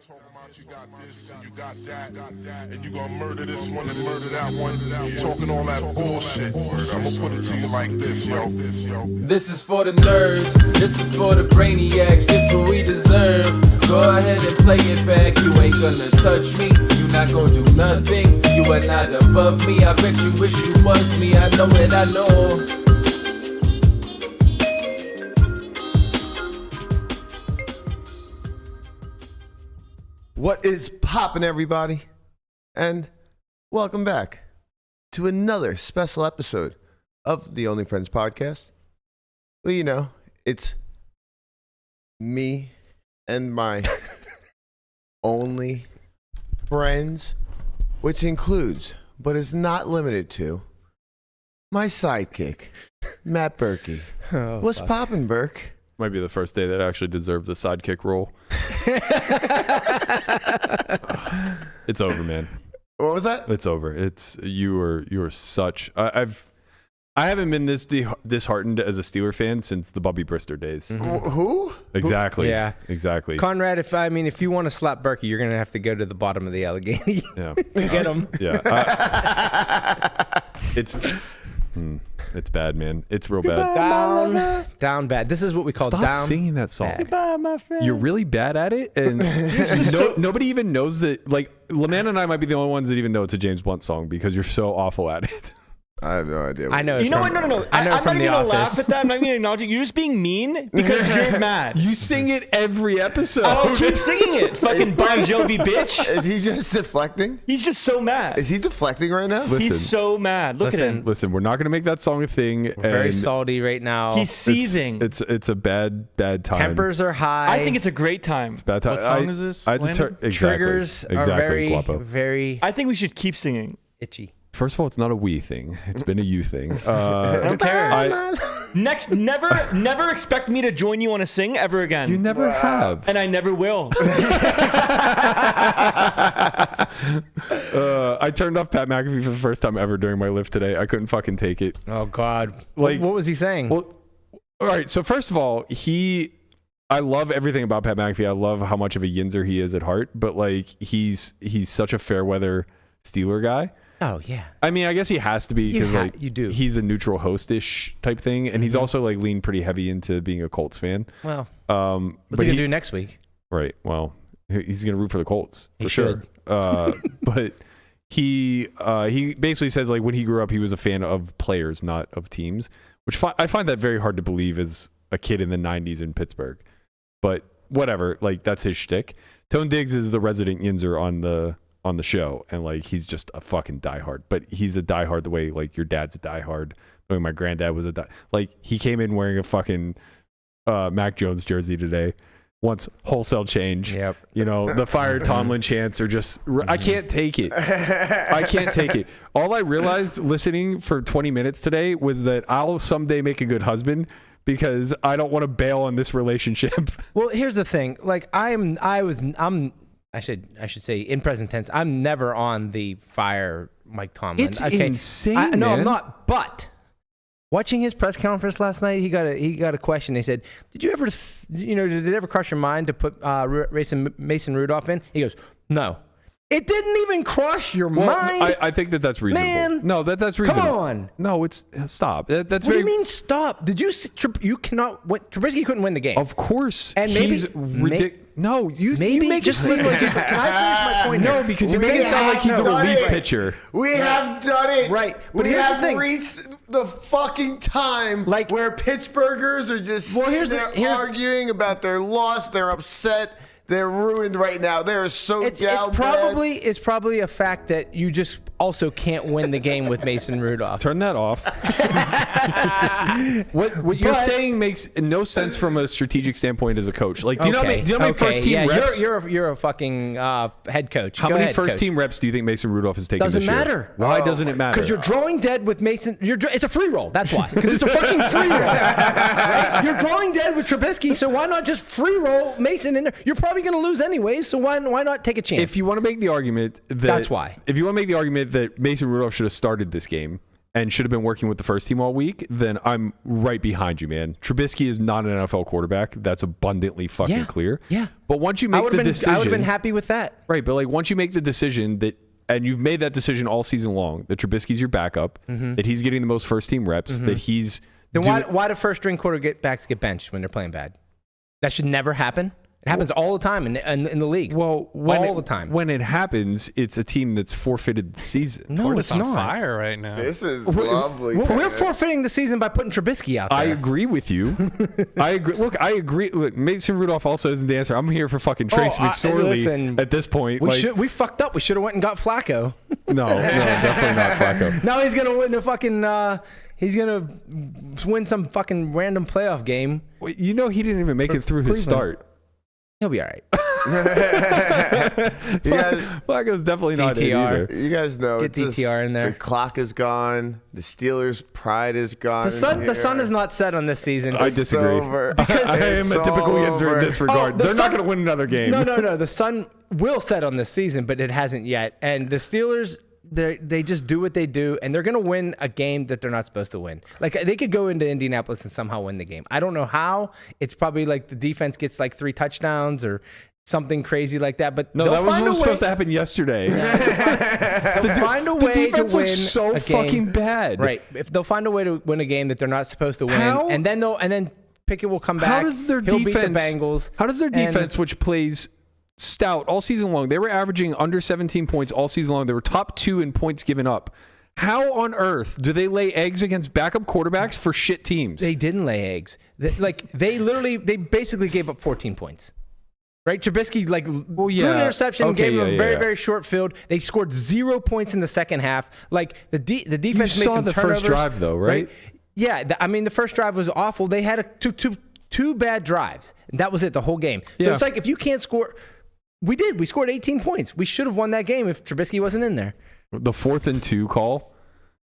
Talking about you got this and you got that, and you gonna murder this one and murder that one. Talking all that bullshit. I'm gonna put it to you like this, yo. This is for the nerds, this is for the brainiacs, this what we deserve. Go ahead and play it back, you ain't gonna touch me, you not gonna do nothing, you are not above me. I bet you wish you was me, I know it, I know. What is poppin', everybody? And welcome back to another special episode of the Only Friends podcast. Well, you know, it's me and my only friends, which includes, but is not limited to, my sidekick, Matt Berkey. What's poppin', Berk? Might be the first day that I actually deserved the sidekick role. It's over, man. What was that? It's over. It's you are such. I haven't been this disheartened as a Steeler fan since the Bubby Brister days. Mm-hmm. Who? Exactly. Yeah. Exactly. Conrad, if you want to slap Berkey, you're gonna have to go to the bottom of the Allegheny Yeah. to get him. Yeah. It's bad, man. It's real bad. Down bad. This is what we call Stop down singing that song. bad. Goodbye, my friend. You're really bad at it, and nobody even knows that. Like, Lamanna and I might be the only ones that even know it's a James Blunt song because you're so awful at it. I have no idea. I know. You know what? No. I'm not even gonna laugh at that. I'm not even gonna acknowledge it. You're just being mean because you're mad. You sing it every episode. I'll keep singing it. Fucking Bon Jovi bitch. Is he just deflecting? He's just so mad. Is he deflecting right now? Listen, He's so mad. Look at him. listen, we're not going to make that song a thing. Very and salty right now. He's seizing. It's a bad time. Tempers are high. I think it's a great time. It's a bad time. What song is this, I had to Landon? exactly, Triggers exactly, are very, Guapo. very I think we should keep singing. itchy. First of all, it's not a we thing. It's been a you thing. I don't care. Next, never expect me to join you on a sing ever again. You never have. And I never will. I turned off Pat McAfee for the first time ever during my lift today. I couldn't fucking take it. Oh God. Like, what was he saying? Well, all right. So first of all, I love everything about Pat McAfee. I love how much of a yinzer he is at heart, but like he's such a fair weather Steeler guy. Oh yeah. I mean, I guess he has to be because you do. He's a neutral host-ish type thing, and he's also like leaned pretty heavy into being a Colts fan. Well, What's he gonna do next week? Right. Well, he's gonna root for the Colts for He sure. But he basically says like when he grew up, he was a fan of players, not of teams, which I find that very hard to believe as a kid in the '90s in Pittsburgh. But whatever, like that's his shtick. Tone Diggs is the resident yinzer on the show, and like he's just a fucking diehard, but he's a diehard the way like your dad's a diehard, the way my granddad was like he came in wearing a fucking Mac Jones jersey today, wants wholesale change. Yep. You know, the fire Tomlin chants are just I can't take it. I can't take it. All I realized listening for 20 minutes today was that I'll someday make a good husband because I don't want to bail on this relationship. Well, here's the thing. Like I should say in present tense. I'm never on the fire Mike Tomlin. It's insane. No, man. I'm not. But watching his press conference last night, he got a question. They said, "Did you ever, did it ever cross your mind to put Mason Rudolph in?" He goes, "No." It didn't even cross your mind. I think that's reasonable. Man, no, that's reasonable. Come on. No, it's stop. That's what very. do you mean stop? Did you? You cannot. Trubisky couldn't win the game. Of course, And maybe- he's ridiculous. No, you make just it seem like listen. it's. Can I finish my point? No, because you make it sound like he's a relief pitcher. We have done it. Right. But We here's the have thing. reached the fucking time Like- where Pittsburghers are just here's arguing about their loss. They're upset. They're ruined right now. They're so It's down probably a fact that you just also can't win the game with Mason Rudolph. Turn that off. What you're saying makes no sense from a strategic standpoint as a coach. Like, do you know how many first team reps? You're a fucking head coach. How many first team reps do you think Mason Rudolph has taken Doesn't this year? matter. Why doesn't it matter? Because you're drawing dead with Mason. It's a free roll. That's why. Because it's a fucking free roll. Right? You're drawing dead with Trubisky, so why not just free roll Mason in there? You're probably going to lose anyways, so why not take a chance? If you want to make the argument that That's why. If you want to make the argument that Mason Rudolph should have started this game and should have been working with the first team all week, then I'm right behind you, man. Trubisky is not an NFL quarterback. That's abundantly fucking clear. Yeah. But once you make the decision, I would have been happy with that. Right, but like once you make the decision that, and you've made that decision all season long, that Trubisky's your backup, that he's getting the most first team reps, that he's then why do first string quarterbacks get benched when they're playing bad? That should never happen. It happens all the time in the league. Well, all the time. When it happens, it's a team that's forfeited the season. No, it's on not. fire right now. This is lovely. We're forfeiting the season by putting Trubisky out there. I agree with you. I agree. Look, I agree. Look, Mason Rudolph also isn't the answer. I'm here for fucking Trace McSorley at this point. We fucked up. We should have went and got Flacco. No, definitely not Flacco. Now he's gonna win a fucking. He's gonna win some fucking random playoff game. You know he didn't even make it through his start. He'll be all right. Flacco's definitely not it either. You guys know Get DTR in there. The clock is gone. The Steelers' pride is gone. The sun is not set on this season. I disagree. Because I am a typical Yinzer in this regard. They're not going to win another game. No. The sun will set on this season, but it hasn't yet. And the Steelers, they just do what they do, and they're going to win a game that they're not supposed to win. Like, they could go into Indianapolis and somehow win the game. I don't know how. It's probably like the defense gets like 3 touchdowns or something crazy like that. But no, that was what was supposed to happen yesterday. They'll find a way the defense to win looks so a game. fucking bad. Right. If they'll find a way to win a game that they're not supposed to win, and then Pickett will come back. How does their He'll defense? beat the Bengals. How does their defense, which plays stout all season long, they were averaging under 17 points all season long. They were top 2 in points given up. How on earth do they lay eggs against backup quarterbacks for shit teams? They didn't lay eggs. They basically gave up 14 points. Right? Trubisky threw an interception, gave them a very, very short field. They scored 0 points in the second half. Like the defense made some the turnovers. first drive though, right? Yeah, the first drive was awful. They had two bad drives. And that was it, the whole game. So it's like if you can't score, we did. We scored 18 points. We should have won that game if Trubisky wasn't in there. The 4th and 2 call,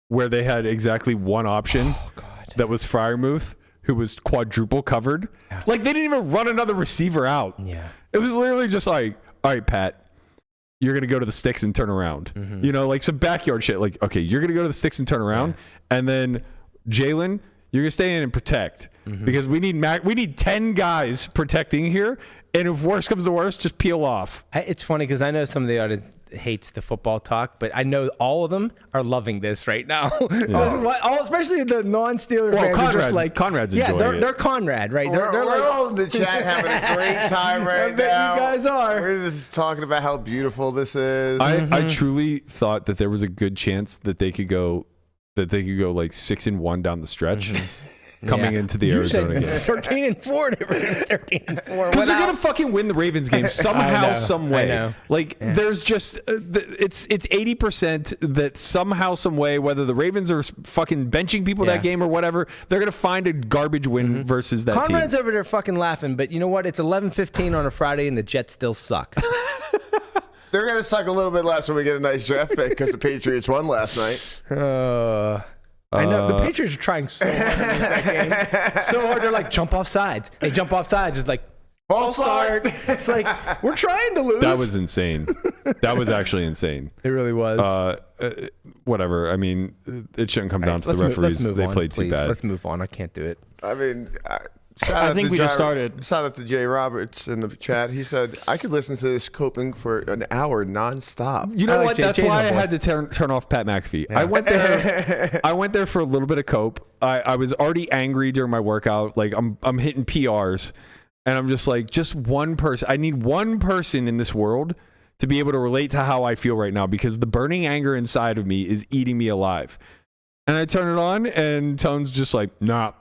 where they had exactly one option, that was Freiermuth, who was quadruple covered. Yeah. Like they didn't even run another receiver out. Yeah, it was literally just like, all right, Pat, you're gonna go to the sticks and turn around. Mm-hmm. You know, like some backyard shit. Like, okay, you're gonna go to the sticks and turn around, and then Jalen, you're gonna stay in and protect because we need 10 guys protecting here. And if worse comes to worse, just peel off. It's funny because I know some of the audience hates the football talk, but I know all of them are loving this right now. Especially the non-Steeler fans are just like Conrad's enjoying it. They're Conrad, right? We're like, all in the chat having a great time right I bet now. you guys are. We're just talking about how beautiful this is. I truly thought that there was a good chance that they could go like 6-1 down the stretch. Coming into the Arizona game. 13-4. They were 13-4. Because they're gonna fucking win the Ravens game somehow, some way. I know. Like there's just it's 80% that somehow, some way, whether the Ravens are fucking benching people that game or whatever, they're gonna find a garbage win versus that Conrad's team. over there fucking laughing, but you know what? It's 11:15 on a Friday, and the Jets still suck. They're going to suck a little bit less when we get a nice draft pick because the Patriots won last night. I know the Patriots are trying so hard to lose that game. So hard, they're like jump off sides. They jump off sides. It's like false start. It's like we're trying to lose. That was insane. That was actually insane. It really was. Whatever. I mean, it shouldn't come down to the referees. They played too bad. Let's move on. I can't do it. I mean, I think we just started. Shout out to Jay Roberts in the chat. He said, I could listen to this coping for an hour nonstop. You know like what? Jay That's Jay's why my I boy. had to turn off Pat McAfee. Yeah. I went there for a little bit of cope. I was already angry during my workout. Like I'm hitting PRs, and I'm just like, just one person. I need one person in this world to be able to relate to how I feel right now, because the burning anger inside of me is eating me alive. And I turn it on, and Tone's just like, nah,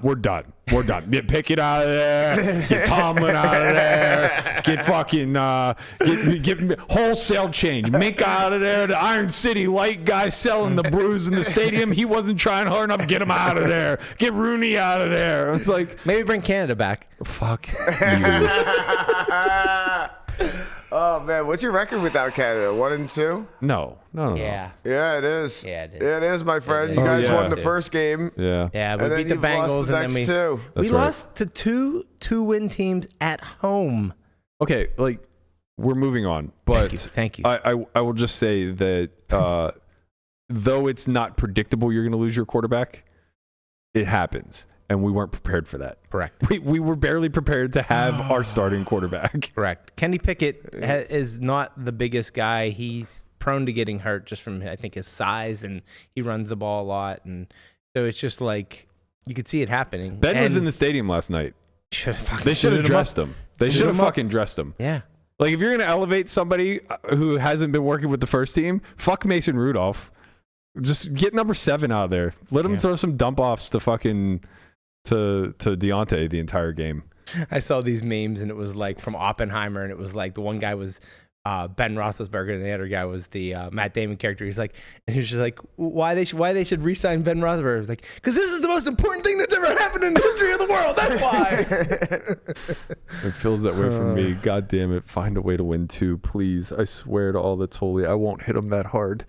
we're done. We're done. Get Pickett out of there. Get Tomlin out of there. Get fucking get wholesale change. Mink out of there. The Iron City light guy selling the brews in the stadium. He wasn't trying hard enough. Get him out of there. Get Rooney out of there. It's like, Maybe bring Canada back. fuck you. Oh, man. What's your record without Canada? 1-2? No. Yeah. Yeah, it is. Yeah, it is. It is, my friend. It You is. guys Oh, yeah. won the first game. Yeah. Yeah, we And then beat the you've lost Bengals, the and then next we two. That's lost to two-win teams at home. Okay, like, we're moving on, but Thank you. I will just say that though it's not predictable you're going to lose your quarterback, it happens. And we weren't prepared for that. Correct. We were barely prepared to have our starting quarterback. Correct. Kenny Pickett is not the biggest guy. He's prone to getting hurt just from, I think, his size, and he runs the ball a lot. And so it's just like, you could see it happening. Ben was in the stadium last night. They should have dressed him. They should have fucking dressed him. Yeah. Like, if you're going to elevate somebody who hasn't been working with the first team, fuck Mason Rudolph. Just get number 7 out of there. Let him throw some dump offs to fucking to Deontay the entire game. I saw these memes, and it was like from Oppenheimer, and it was like the one guy was Ben Roethlisberger, and the other guy was the Matt Damon character. He's like, and he was just like, why they should re-sign Ben Roethlisberger? Like, because this is the most important thing that's ever happened in the history of the world. That's why. It feels that way for me. God damn it! Find a way to win 2, please. I swear to all that's holy, I won't hit him that hard.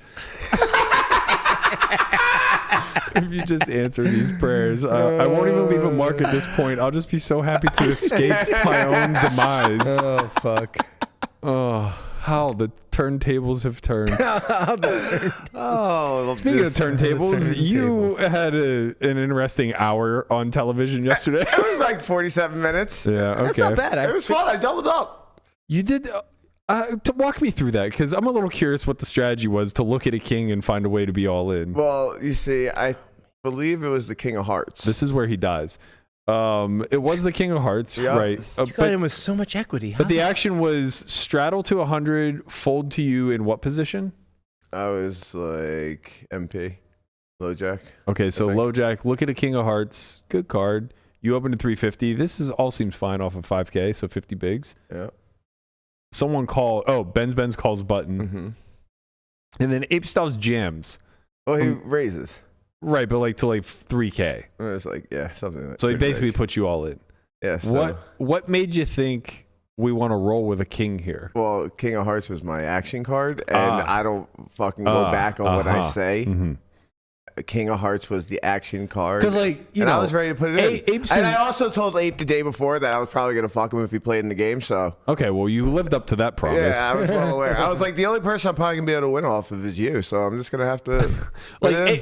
If you just answer these prayers, I won't even leave a mark at this point. I'll just be so happy to escape my own demise. Oh fuck. Oh, how the turntables have turned. Speaking of turntables, you had an interesting hour on television yesterday. It was like 47 minutes. Yeah, okay. That's not bad. It was fun. I doubled up. You did. To walk me through that, because I'm a little curious what the strategy was to look at a king and find a way to be all in. Well, you see, I believe it was the King of Hearts. This is where he dies. It was the King of Hearts, right? You got him with so much equity. But the action was straddle to 100, fold to you in what position? I was like MP, low jack. Okay, so low jack, look at a King of Hearts, good card. You open to 350. This all seems fine off of 5K, so 50 bigs. Yeah. Someone Benz calls button. Mm-hmm. And then Ape Styles jams. Well, he raises. Right, but like to like 3K. It was like, yeah, something like that. So he basically puts you all in. Yeah. So, what made you think we want to roll with a king here? Well, King of Hearts was my action card, and I don't fucking go back on what I say. Mm-hmm. King of Hearts was the action card. Because, like, you know, I was ready to put it in. Ape's and I also told Ape the day before that I was probably going to fuck him if he played in the game, so. Okay, well, you lived up to that promise. Yeah, I was well aware. I was like, the only person I'm probably going to be able to win off of is you, so I'm just going to have to.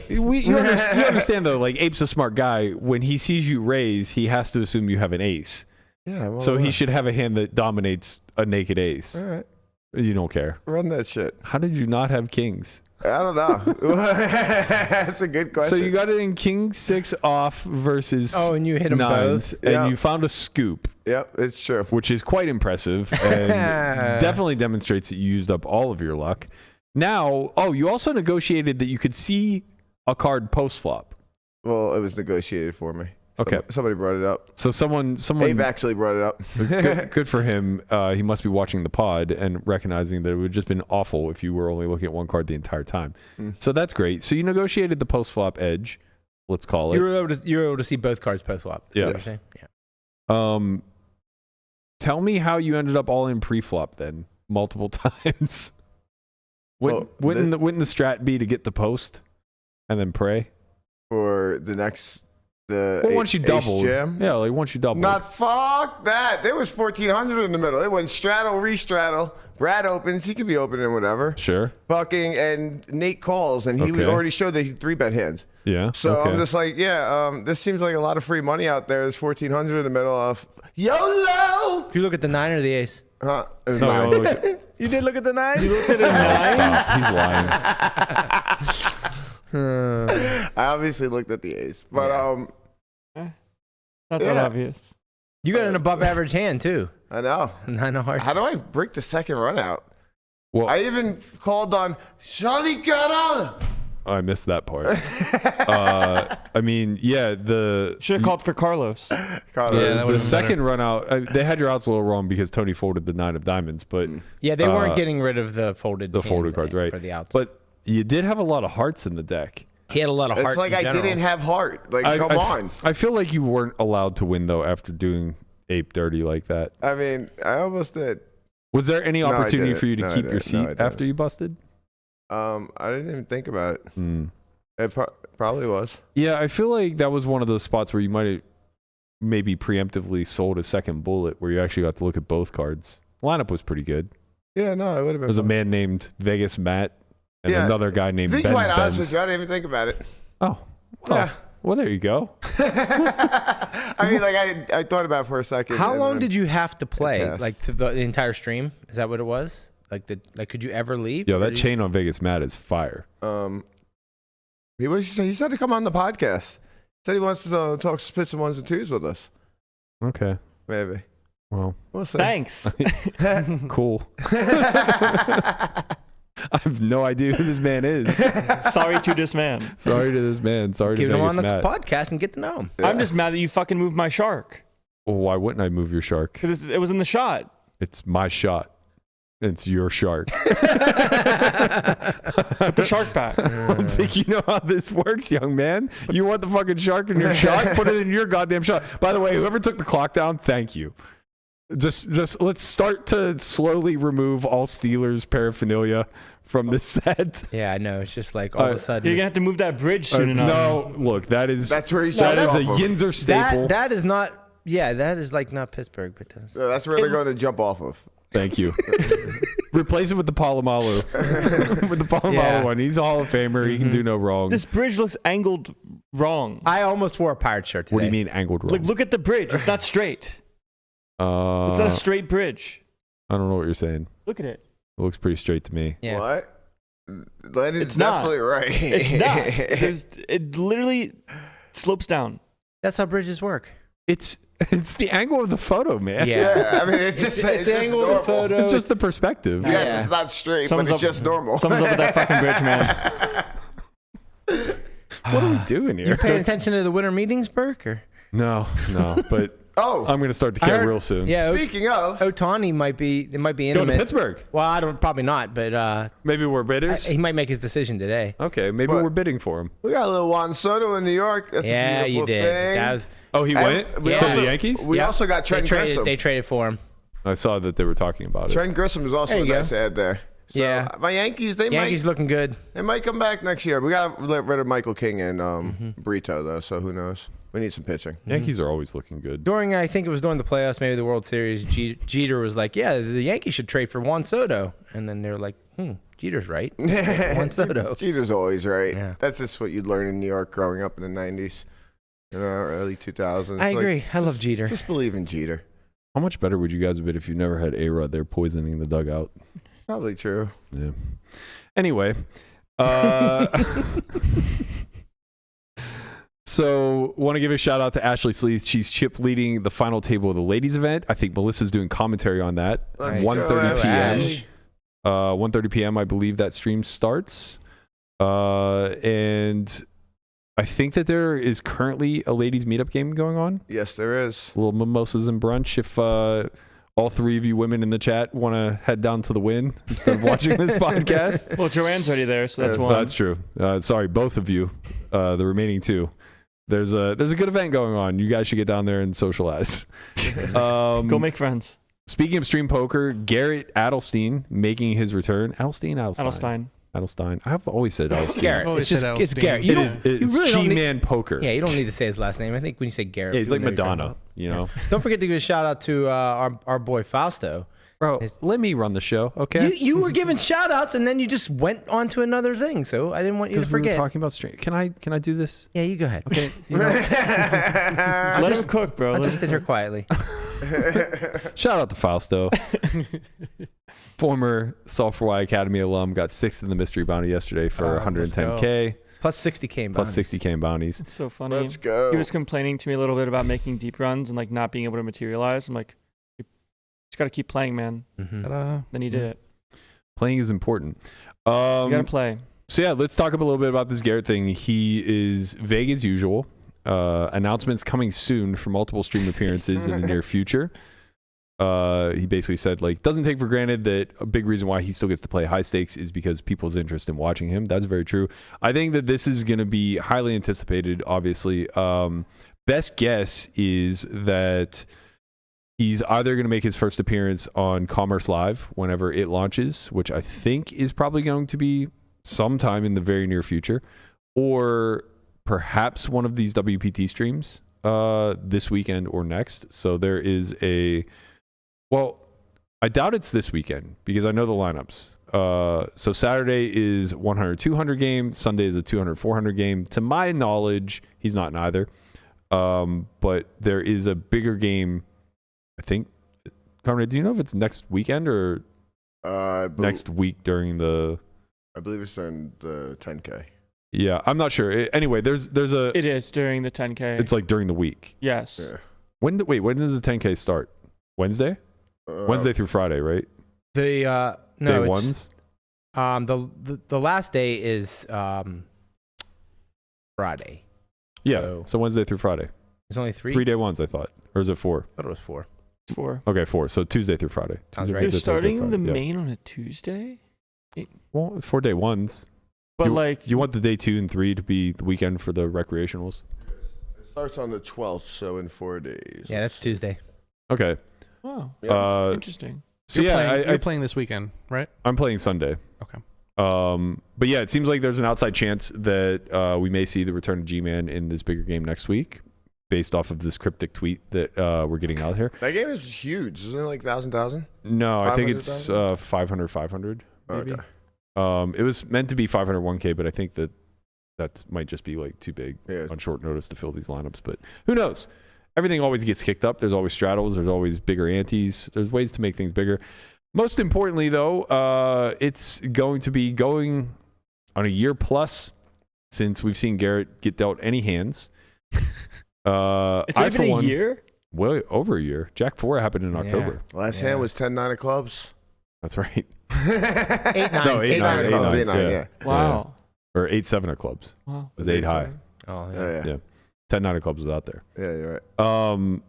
You understand, though, like, Ape's a smart guy. When he sees you raise, he has to assume you have an ace. Yeah, well, so he should have a hand that dominates a naked ace. All right. You don't care. Run that shit. How did you not have kings? I don't know. That's a good question. So you got it in king 6 off versus and you hit them nines, both. and you found a scoop. Yep, it's true. Which is quite impressive and definitely demonstrates that you used up all of your luck. Now, you also negotiated that you could see a card post flop. Well, it was negotiated for me. Okay. Somebody brought it up. So someone Abe actually brought it up. good for him. He must be watching the pod and recognizing that it would have just been awful if you were only looking at one card the entire time. So that's great. So you negotiated the post flop edge, let's call it. You were able to see both cards post flop. Yeah. Tell me how you ended up all in pre flop then, multiple times. Wouldn't the strat be to get the post and then pray for the next? Once you doubled. Yeah, like once you doubled. Not fuck that. There was 1,400 in the middle. It went straddle, re-straddle. Brad opens. He could be opening whatever. Sure. Fucking, and Nate calls, and he already showed that he 3-bet hands. Yeah. So I'm just like, this seems like a lot of free money out there. There's 1,400 in the middle of YOLO. Did you look at the 9 or the ace? Huh? It was No, 9. You did look at the 9? You looked at a 9? Stop. He's lying. I obviously looked at the ace, but That's not obvious. You got an above average hand too. I know. 9 of hearts. How do I break the second run out? Well, I even called on Charlie Garrett. I missed that part. I mean, should have called for Carlos. The second run out, they had your outs a little wrong because Tony folded the 9 of diamonds, but yeah, they weren't getting rid of the folded cards, right? For the outs, but you did have a lot of hearts in the deck. He had a lot of heart. It's like I didn't have heart. Like, come on. I feel like you weren't allowed to win though after doing Ape dirty like that. I mean, I almost did. Was there any opportunity for you to keep your seat after you busted? I didn't even think about it. It probably was. Yeah, I feel like that was one of those spots where you might have maybe preemptively sold a second bullet where you actually got to look at both cards. Lineup was pretty good. Yeah, no, it would have been. There was a man named Vegas Matt and another guy named To be Benz quite honest Benz. with you, I didn't even think about it. Oh, well, Yeah. well, there you go. I mean, like I thought about it for a second. How long did you have to play? passed. Like to the entire stream? Is that what it was? Like could you ever leave? Yo, Or that did you- chain on Vegas Matt is fire. He said to come on the podcast. Said he wants to talk spits and ones and twos with us. Okay, Maybe. well, We'll see. Thanks. cool. I have no idea who this man is. Sorry to this man. Sorry to this man. Sorry to Give him Vegas on the Matt. podcast and get to know him. I'm just mad that you fucking moved my shark. Well, why wouldn't I move your shark? Because it was in the shot. It's my shot. It's your shark. Put the shark back. I don't think you know how this works, young man. You want the fucking shark in your shot? Put it in your goddamn shot. By the way, whoever took the clock down, thank you. Just let's start to slowly remove all Steelers paraphernalia from the set. Yeah, I know. It's just like all of a sudden. You're gonna have to move that bridge soon enough. No, look, that's where he's that is a jumping off of. Yinzer staple. that is not. Yeah, that is like not Pittsburgh, but that's. That's where they're going to jump off of. Thank you. Replace it with the Palomalu. With the Palomalu Yeah. one. He's a Hall of Famer. He can do no wrong. This bridge looks angled wrong. I almost wore a pirate shirt today. What do you mean angled wrong? Look at the bridge. It's not straight. It's not a straight bridge. I don't know what you're saying. Look at it. It looks pretty straight to me. Yeah. What? Landon's It's not. definitely right. It's not. It literally slopes down. That's how bridges work. It's the angle of the photo, man. Yeah, I mean, it's just It's just angle of the normal. photo. It's just the perspective. Yes, Yeah. it's not straight, Someone's but it's up- just normal. Someone's up with that fucking bridge, man. What are we doing You here? paying attention to the winter meetings, Burke? Or? No, but Oh, I'm going to start the I count heard- real soon. Yeah, speaking of, Otani might be Go to intimate. Pittsburgh. Well, I don't probably not, but Maybe we're bidders. he might make his decision today. Okay, maybe What? we're bidding for him. we got a little Juan Soto in New York. That's Yeah, a beautiful you did. thing. That was Oh, he And went we to also- the Yankees? We Yep. also got Trent Grissom. They traded for him. I saw that they were talking about it. Trent Grissom is also There a you go. nice ad there. So Yeah. my Yankees, Yankees looking good. they might come back next year. We got to get rid of Michael King and Brito though, so who knows? We need some pitching. Yankees are always looking good. I think it was during the playoffs, maybe the World Series. Jeter was like, "Yeah, the Yankees should trade for Juan Soto," and then they were like, Jeter's right. Juan Soto. Jeter's always right. Yeah. That's just what you'd learn in New York growing up in the 90s, early 2000s. I Like, agree. I love Jeter. Just believe in Jeter. How much better would you guys have been if you never had A-Rod there poisoning the dugout? Probably true. Yeah. Anyway, so want to give a shout out to Ashley Sleeth. She's chip leading the final table of the ladies event. I think Melissa's doing commentary on that. Let's 1:30 go, p.m. Ash. 1:30 p.m. I believe that stream starts. And I think that there is currently a ladies meetup game going on. Yes, there is. A little mimosas and brunch. If all three of you women in the chat want to head down to the Win instead of watching this podcast. Well, Joanne's already there, so that's Yes, one. That's true. Sorry, both of you. The remaining two. There's a good event going on. You guys should get down there and socialize. Go make friends. Speaking of stream poker, Garrett Adelstein making his return. Adelstein. I've always said Adelstein. Garrett. always It's just said it's Adelstein. Garrett. You It's really don't need- G-Man Poker. Yeah, you don't need to say his last name. I think when you say Garrett, Yeah, he's people like know who you're talking Madonna, about. you know? Don't forget to give a shout out to our boy Fausto. Bro, let me run the show, okay? You were giving shout outs and then you just went on to another thing, so I didn't want you to Because we were forget. talking about stream. Can I do this? Yeah, you go ahead. Okay. You know, Let him cook, bro. I'll Let just him sit here quietly. shout out to Fausto. Former S4Y Academy alum, got 6th in the mystery bounty yesterday for Let's go. $110K, Plus 60K in plus bonuses. 60K in bounties. It's so funny. Let's go. He was complaining to me a little bit about making deep runs and like not being able to materialize. I'm like, you just got to keep playing, man. Mhm. Then he did it. Playing is important. You got to play. So yeah, let's talk a little bit about this Garrett thing. He is vague as usual. Announcements coming soon for multiple stream appearances in the near future. He basically said, like, doesn't take for granted that a big reason why he still gets to play high stakes is because people's interest in watching him. That's very true. I think that this is going to be highly anticipated, obviously. Best guess is that he's either going to make his first appearance on Commerce Live whenever it launches, which I think is probably going to be sometime in the very near future, or perhaps one of these WPT streams this weekend or next. So there is I doubt it's this weekend because I know the lineups. So Saturday is 100-200 game. Sunday is a 200-400 game. To my knowledge, he's not in either. But there is a bigger game, I think. Conrad, do you know if it's next weekend or next week during the... I believe it's during the 10K. Yeah, I'm not sure. Anyway, there's a... It is during the 10K. It's like during the week. Yes. Yeah. When does the 10K start? Wednesday? Wednesday through Friday, right? No, Day it's, ones? The last day is Friday. Yeah, so Wednesday through Friday. There's only 3? 3 day ones, I thought. Or is it 4? I thought it was 4. 4. Okay, 4. So Tuesday through Friday. Sounds Tuesday, right. They're Thursday, starting Friday. the Yeah. main on a Tuesday? Well, it's 4 day ones. But You want the day 2 and 3 to be the weekend for the recreationals? It starts on the 12th, so in 4 days. Yeah, that's Tuesday. Okay. wow, Yeah. interesting. So You're playing this weekend, right? I'm playing Sunday. Okay. But yeah, it seems like there's an outside chance that we may see the return of G-Man in this bigger game next week, based off of this cryptic tweet that we're getting out here. That game is huge. Isn't it like 1,000? No, I think it's 500,000? 500, maybe. Okay. It was meant to be 501K, but I think that might just be like too big Yeah. on short notice to fill these lineups. But who knows? Everything always gets kicked up. There's always straddles. There's always bigger antes. There's ways to make things bigger. Most importantly, though, it's going to be going on a year plus since we've seen Garrett get dealt any hands. It's only been a year? Well, over a year. Jack 4 happened in October. Last hand was 10-9 of clubs. That's right. 8-9. No, 8-9 of clubs. 8-9, 8-9, yeah. Wow. Or 8-7 of clubs. Wow. It was 8 high. Oh, Yeah. Yeah. 10-9 of clubs was out there. Yeah, you're right.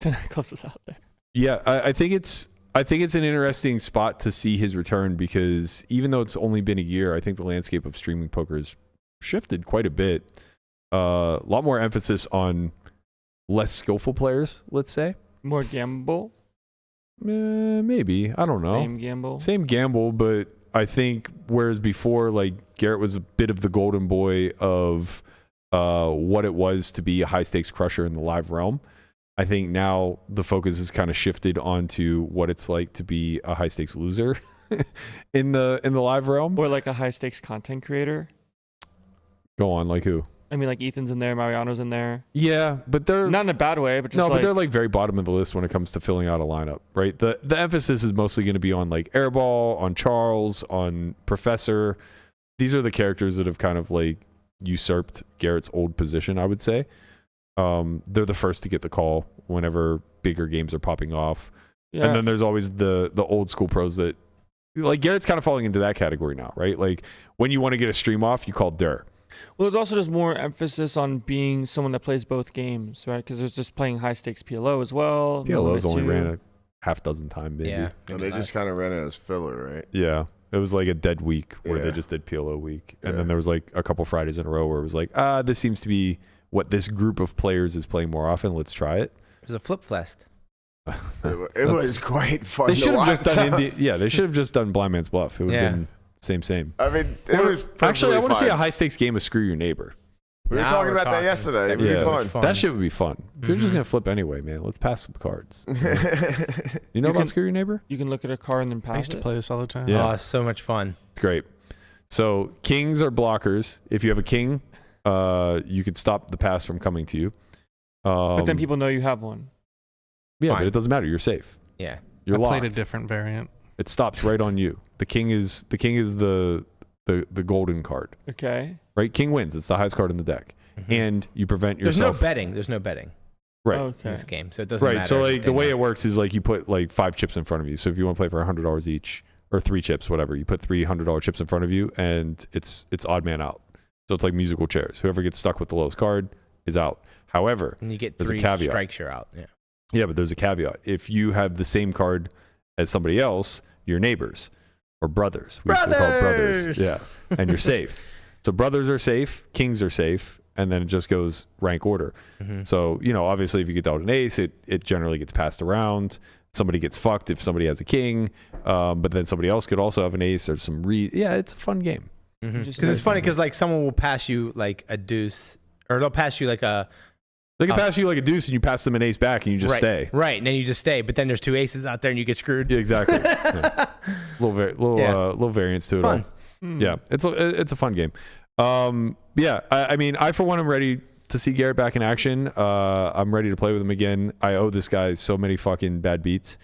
10 clubs is out there. Yeah, I think it's an interesting spot to see his return because even though it's only been a year, I think the landscape of streaming poker has shifted quite a bit. A lot more emphasis on less skillful players, let's say. More gamble? Maybe. I don't know. Same gamble? Same gamble, but I think whereas before, like Garrett was a bit of the golden boy of what it was to be a high stakes crusher in the live realm. I think now the focus is kind of shifted onto what it's like to be a high stakes loser in the live realm. Or like a high stakes content creator? Go on, like who? I mean, like Ethan's in there, Mariano's in there. Yeah, but they're not in a bad way, but just but they're like very bottom of the list when it comes to filling out a lineup, right? The emphasis is mostly going to be on like Airball, on Charles, on Professor. These are the characters that have kind of like usurped Garrett's old position, I would say. They're the first to get the call whenever bigger games are popping off. Yeah. And then there's always the old school pros that like Garrett's kind of falling into that category now, right? Like when you want to get a stream off, you call Durr. Well, there's also just more emphasis on being someone that plays both games, right? Because there's just playing high stakes PLO as well. PLO's only ran a half dozen times, maybe. Yeah. And they just kind of ran it as filler, right? Yeah. It was like a dead week where they just did PLO week. And then there was like a couple Fridays in a row where it was like, this seems to be what this group of players is playing more often. Let's try it. It was a flip fest. It was quite fun. They should have just done they should have just done Blind Man's Bluff. It would have been same. I mean, it was actually I want to see fine. a high stakes game of Screw Your Neighbor. We were talking about that yesterday. It was fun. That shit would be fun. If you're just gonna flip anyway, man. Let's pass some cards. You know about Screw Your Neighbor? You can look at a card and then pass I used to play this all the time. Yeah. Oh, it's so much fun. It's great. So kings are blockers. If you have a king, you could stop the pass from coming to you. But then people know you have one. Yeah, Fine. but it doesn't matter. You're safe. Yeah. You're I locked. played a different variant. It stops right on you. The king is the golden card. Okay. Right? King wins. It's the highest card in the deck. Mm-hmm. And you prevent There's yourself. There's no betting Right. in Okay. this game, so it doesn't Right. matter. So like the way it works is like you put like 5 chips in front of you. So if you want to play for $100 each or 3 chips, whatever, you put $300 chips in front of you and it's odd man out. So it's like musical chairs. Whoever gets stuck with the lowest card is out. However, and you get there's a 3 caveat. strikes, you're out. Yeah. Yeah, but there's a caveat. If you have the same card as somebody else, you're neighbors or brothers. We used to call it brothers. Yeah. And you're safe. So brothers are safe, kings are safe, and then it just goes rank order. Mm-hmm. So, obviously if you get dealt an ace, it generally gets passed around. Somebody gets fucked if somebody has a king, but then somebody else could also have an ace. There's some it's a fun game. Because it's funny because like someone will pass you like a deuce, or they'll pass you like a They can pass you like a deuce and you pass them an ace back and you just stay. Right, and then you just stay. But then there's 2 aces out there and you get screwed. Yeah, exactly. Yeah. Little variance to it Fun. all. Yeah, it's a fun game. I mean, I for one am ready to see Garrett back in action. I'm ready to play with him again. I owe this guy so many fucking bad beats.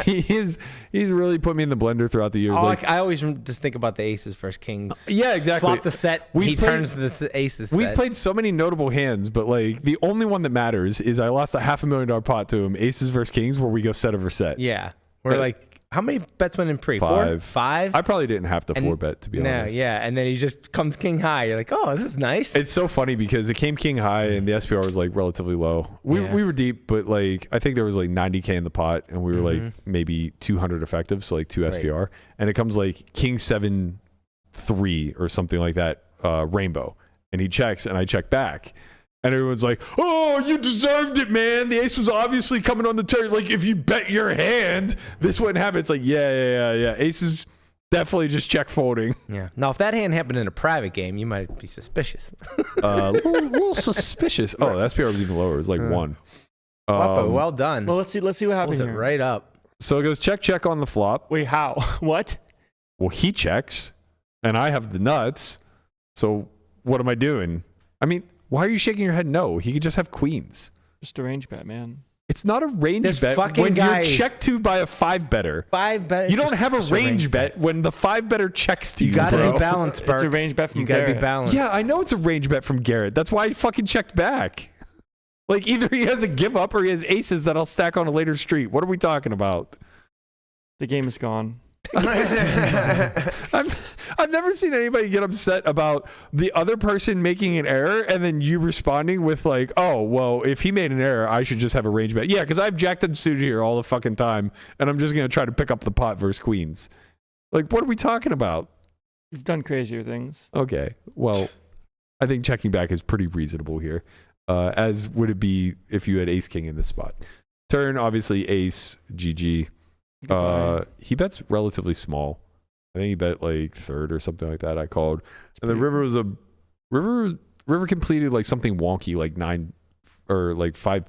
He's really put me in the blender throughout the years. I always just think about the aces versus kings. Yeah, exactly. Flop the set. Turns the aces. We've played so many notable hands, but like the only one that matters is I lost a $500,000 pot to him, aces versus kings, where we go set over set. Yeah, we're like. How many bets went in pre? 5. 5? I probably didn't have to 4-bet, to be honest. Yeah, and then he just comes king high. You're like, oh, this is nice. It's so funny because it came king high and the SPR was like relatively low. We were deep, but like I think there was like 90K in the pot and we were like maybe 200 effective, so like 2 SPR. Right. And it comes like king 7-3 or something like that, rainbow. And he checks and I check back. And everyone's like, oh, you deserved it, man. The ace was obviously coming on the turn. Like, if you bet your hand, this wouldn't happen. It's like, yeah. Aces definitely just check folding. Yeah. Now, if that hand happened in a private game, you might be suspicious. Little suspicious. Oh, the SPR was even lower. It was like 1. Well done. Well, let's see what happens here. Right up. So it goes check on the flop. Wait, how? What? Well, he checks, and I have the nuts. So what am I doing? I mean, why are you shaking your head no? He could just have queens. Just a range bet, man. It's not a range bet when you're checked to by a 5-better. 5-bet. You don't have a range bet when the 5-better checks to you. You got to be balanced, Burke. It's a range bet from Garrett. You got to be balanced. Yeah, I know it's a range bet from Garrett. That's why I fucking checked back. Like either he has a give up or he has aces that I'll stack on a later street. What are we talking about? The game is gone. I've never seen anybody get upset about the other person making an error and then you responding with like, oh, well, if he made an error, I should just have a range bet. Yeah, because I've jacked and suited here all the fucking time and I'm just going to try to pick up the pot versus queens. Like, what are we talking about? You've done crazier things. Okay, well, I think checking back is pretty reasonable here, as would it be if you had ace king in this spot. Turn, obviously, ace, GG. He bets relatively small. I think he bet like third or something like that. I called, and the river was river completed like something wonky, like 9 or like 5.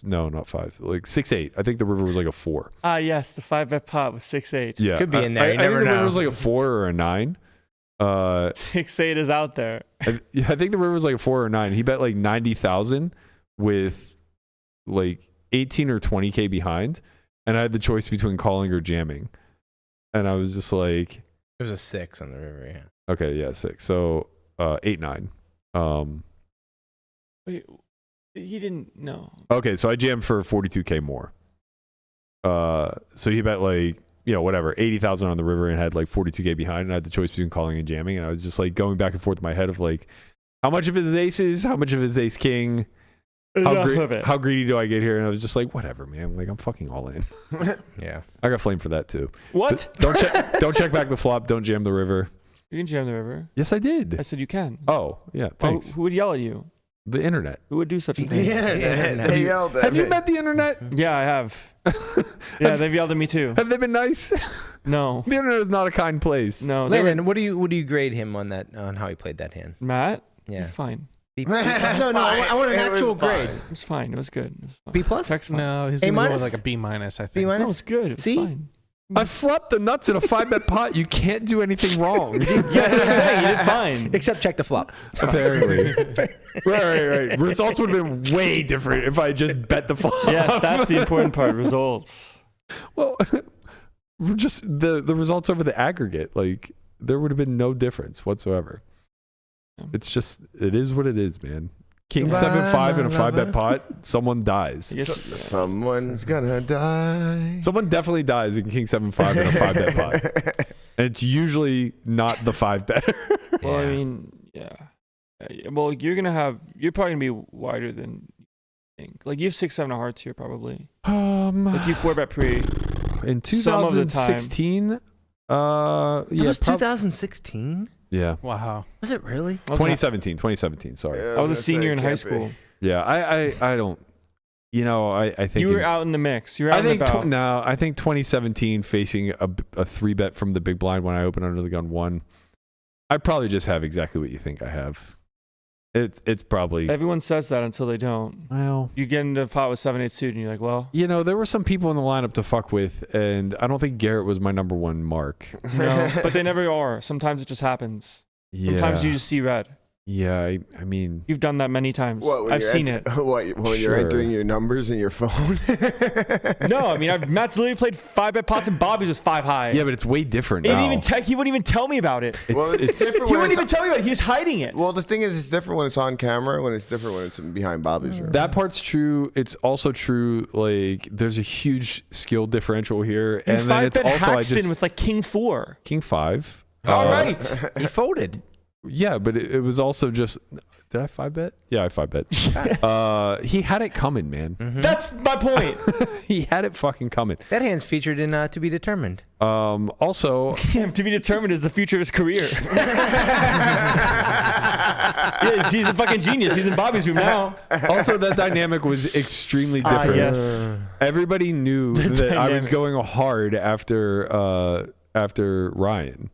No, not 5. Like 6-8. I think the river was like a 4. Yes, the 5-bet pot was 6-8. Yeah, could be in there. You I never think the know. river was like a 4 or a 9. 6-8 is out there. I think the river was like a 4 or 9. He bet like 90,000 with like 18 or 20K behind, and I had the choice between calling or jamming, and I was just like, it was a 6 on the river. Yeah. Okay, yeah, 6. So 8-9. Wait, he didn't know. Okay, so I jammed for 42K more. So he bet like, whatever, 80,000 on the river and had like 42K behind, and I had the choice between calling and jamming, and I was just like going back and forth in my head of like, how much of it is aces, how much of it is ace king, how greedy do I get here? And I was just like, whatever, man. Like, I'm fucking all in. Yeah, I got flamed for that too. What? Don't check back the flop. Don't jam the river. You can jam the river. Yes, I did. I said you can. Oh, yeah. Thanks. Who would yell at you? The internet. Who would do such a thing? They yelled at Have you me. met the internet? Yeah, I have. Yeah, they've yelled at me too. Have they been nice? No. The internet is not a kind place. No. Landon, what do you grade him on that, on how he played that hand? Matt? Yeah. You're fine. No, I want an actual grade. It was fine. It was good. It was fine. B plus? Check's fine. No, he's A gonna go minus? with like a B minus. I think. B minus? No, it's good. It was See? fine. I flopped the nuts in a 5-bet pot. You can't do anything wrong. Yeah, that's what I'm saying. You did fine. Except check the flop. Apparently. Right. Results would have been way different if I just bet the flop. Yes, that's the important part. Results. Well, just the results over the aggregate, like there would have been no difference whatsoever. It's just, it is what it is, man. King 7-5 in a 5-bet pot, someone dies. Someone's gonna die. Someone definitely dies in King 7-5 in a 5-bet pot. And it's usually not the 5-better. Yeah, I mean, yeah. Well, you're probably gonna be wider than you think. Like you have 6-7 of hearts here, probably. Like you 4-bet pre. In Some of the time. 2016, That was 2016? yeah. Wow. Was it really? 2017, sorry. I was a senior in high school. Yeah, I don't, I think You were out in the mix. You were out I and think about. I think 2017 facing a 3-bet from the big blind when I opened under the gun 1, I'd probably just have exactly what you think I have. It's probably. Everyone says that until they don't. Well, You get into a pot with 7-8 suit, and you're like, well, there were some people in the lineup to fuck with, and I don't think Garrett was my number one mark. no. But they never are. Sometimes it just happens. Yeah. Sometimes you just see red. Yeah, I mean, You've done that many times. What, I've seen it. What, when you're Sure. entering your numbers in your phone? No, I mean, Matt's literally played 5-bet pots and Bobby's with 5 high. yeah, but it's way different He, now. he wouldn't even tell me about it. Well, it's different He when wouldn't it's even tell me about it. He's hiding it. Well, the thing is, it's different when it's on camera, when it's different when it's behind Bobby's room. That part's true. It's also true. Like, there's a huge skill differential here, You and then it's 5-bet also Haxton with like King 4. King 5. All right. He folded. Yeah, but it was also just. Did I 5-bet? Yeah, I 5-bet. He had it coming, man. That's my point. He had it fucking coming. That hand's featured in To Be Determined. Also, To be determined is the future of his career. Yeah, he's a fucking genius. He's in Bobby's room now. that dynamic was extremely different. Yes. Everybody knew that I was dynamic. going hard after Ryan.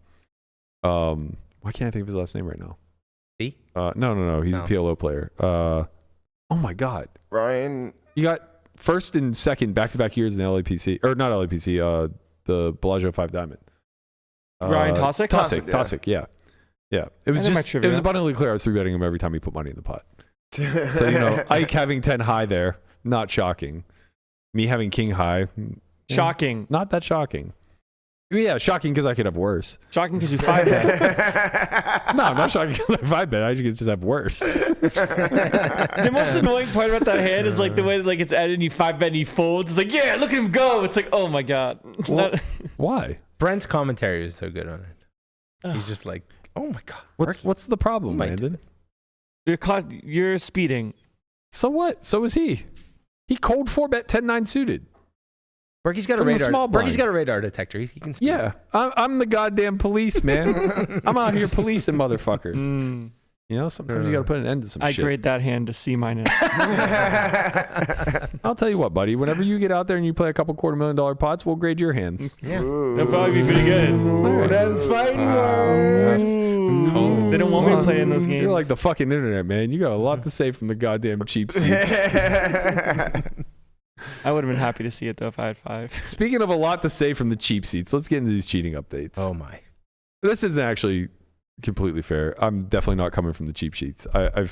Why can't I think of his last name right now? B? No. He's No. a PLO player. Oh my God. Ryan, You got first and second back-to-back years in the LAPC, or not LAPC, the Bellagio 5 Diamond. Ryan Tosic? Tosic, yeah. It was I think my just, trivia. it was abundantly clear I was 3-betting him every time he put money in the pot. So, Ike having 10 high there, not shocking. Me having king high, Shocking. not that shocking. Yeah, shocking because I could have worse. Shocking because you 5-bet. No, I'm not shocking because I 5-bet. I just have worse. The most annoying part about that hand is like the way like it's edited and you 5-bet and he folds. It's like, yeah, look at him go. It's like, oh my God. Well, why? Brent's commentary is so good on it. He's just like, oh my God. What's the problem, Might. Landon? You're speeding. So what? So is he. He cold 4-bet 10-9 suited. Berkey's got a From the radar. small blind. Berkey's got a radar detector. He can speed. Yeah, I'm the goddamn police, man. I'm out here policing motherfuckers. Sometimes you got to put an end to some I shit. grade that hand to C-. I'll tell you what, buddy. Whenever you get out there and you play a couple $250,000 pots, we'll grade your hands. Yeah. That'll probably be pretty good. That's fighting words. They don't want me to play in those games. You're like the fucking internet, man. You got a lot to say from the goddamn cheap seats. I would have been happy to see it though if I had 5. Speaking of a lot to say from the cheap seats, let's get into these cheating updates. Oh my. This isn't actually completely fair. I'm definitely not coming from the cheap sheets. I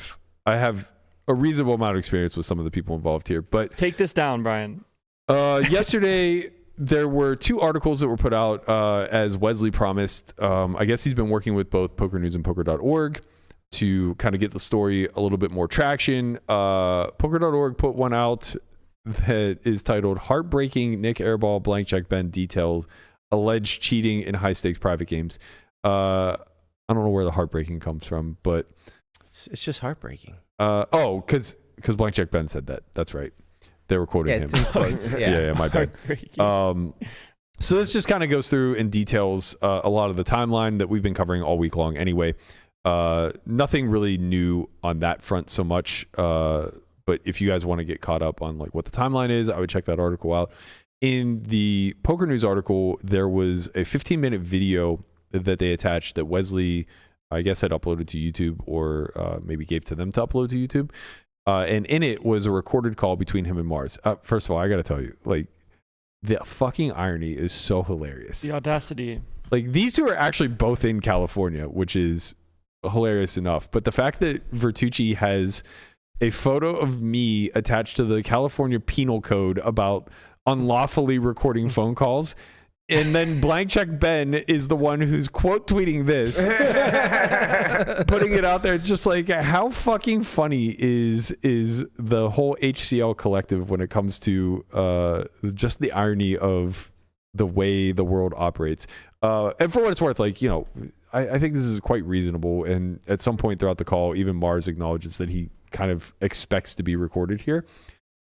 have a reasonable amount of experience with some of the people involved here, but Take this down, Brian. yesterday there were 2 articles that were put out as Wesley promised. I guess he's been working with both Poker News and Poker.org to kind of get the story a little bit more traction. Poker.org put one out that is titled "Heartbreaking Nick Airball Blank Check Ben Details Alleged Cheating in High Stakes Private Games." I don't know where the heartbreaking comes from, but It's just heartbreaking. because Blank Check Ben said that. That's right. They were quoting him. It's in quotes. Yeah, my bad. So this just kind of goes through and details a lot of the timeline that we've been covering all week long anyway. Nothing really new on that front so much. But if you guys want to get caught up on like what the timeline is, I would check that article out. In the Poker News article, there was a 15-minute video that they attached that Wesley, I guess, had uploaded to YouTube or maybe gave to them to upload to YouTube. And in it was a recorded call between him and Mars. First of all, I got to tell you, like, the fucking irony is so hilarious. The audacity. Like, these two are actually both in California, which is hilarious enough. But the fact that Vertucci has a photo of me attached to the California Penal Code about unlawfully recording phone calls, and then Blank Check Ben is the one who's quote tweeting this, putting it out there. It's just like, how fucking funny is the whole HCL collective when it comes to just the irony of the way the world operates. And for what it's worth, like, you know, I think this is quite reasonable. And at some point throughout the call, even Mars acknowledges that he kind of expects to be recorded here.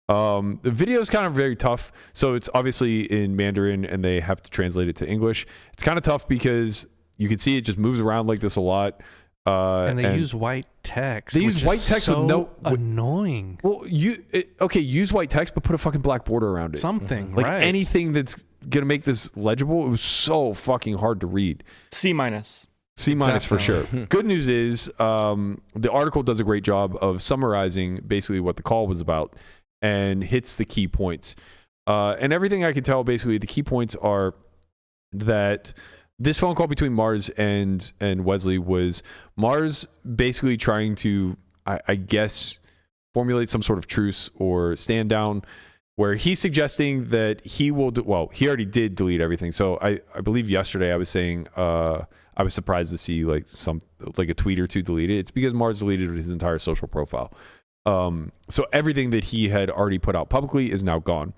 The video is kind of very tough. So it's obviously in Mandarin and they have to translate it to English. It's kind of tough because you can see it just moves around like this a lot. And they use white text. They use which white is text so with no annoying. Well, use white text, but put a fucking black border around it. Something, like right? anything that's gonna make this legible. It was so fucking hard to read. C-. C- for sure. Good news is the article does a great job of summarizing basically what the call was about and hits the key points. And everything I can tell, basically, the key points are that this phone call between Mars and Wesley was Mars basically trying to, I guess, formulate some sort of truce or stand down, where he's suggesting that he will he already did delete everything. So I believe yesterday I was saying I was surprised to see like a tweet or two deleted. It's because Mars deleted his entire social profile. So everything that he had already put out publicly is now gone.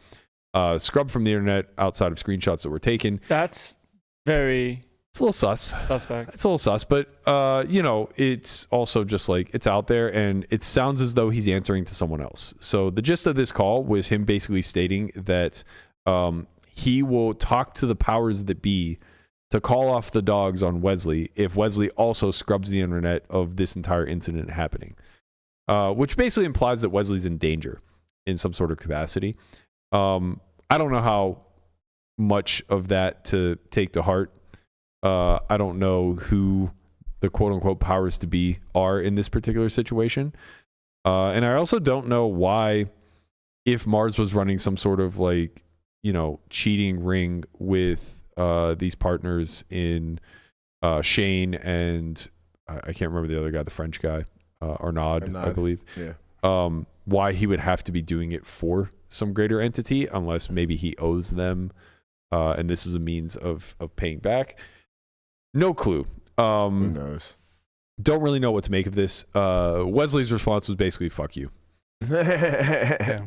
Scrubbed from the internet outside of screenshots that were taken. That's it's a little sus. Suspect. It's a little sus, but it's also just like it's out there, and it sounds as though he's answering to someone else. So the gist of this call was him basically stating that he will talk to the powers that be to call off the dogs on Wesley if Wesley also scrubs the internet of this entire incident happening, which basically implies that Wesley's in danger in some sort of capacity. I don't know how much of that to take to heart. I don't know who the quote-unquote powers to be are in this particular situation. And I also don't know why, if Mars was running some sort of cheating ring with these partners in Shane and I can't remember the other guy, the French guy, Arnaud, I believe. Yeah. Why he would have to be doing it for some greater entity, unless maybe he owes them and this was a means of paying back. No clue. Who knows? Don't really know what to make of this. Wesley's response was basically "fuck you."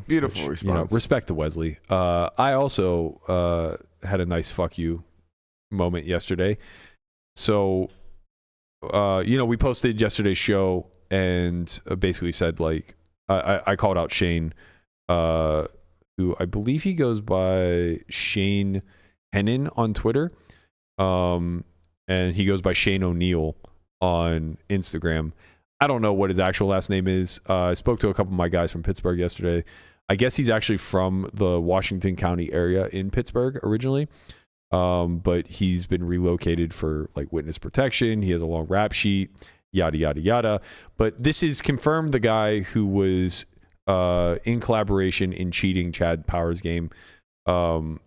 Beautiful response. Respect to Wesley. I also had a nice "fuck you" moment yesterday. So, we posted yesterday's show and basically said I called out Shane, who I believe he goes by Shane Hennon on Twitter. And he goes by Shane O'Neill on Instagram. I don't know what his actual last name is. I spoke to a couple of my guys from Pittsburgh yesterday. I guess he's actually from the Washington County area in Pittsburgh originally. But he's been relocated for witness protection. He has a long rap sheet, yada, yada, yada. But this is confirmed the guy who was in collaboration in cheating Chad Power's game. So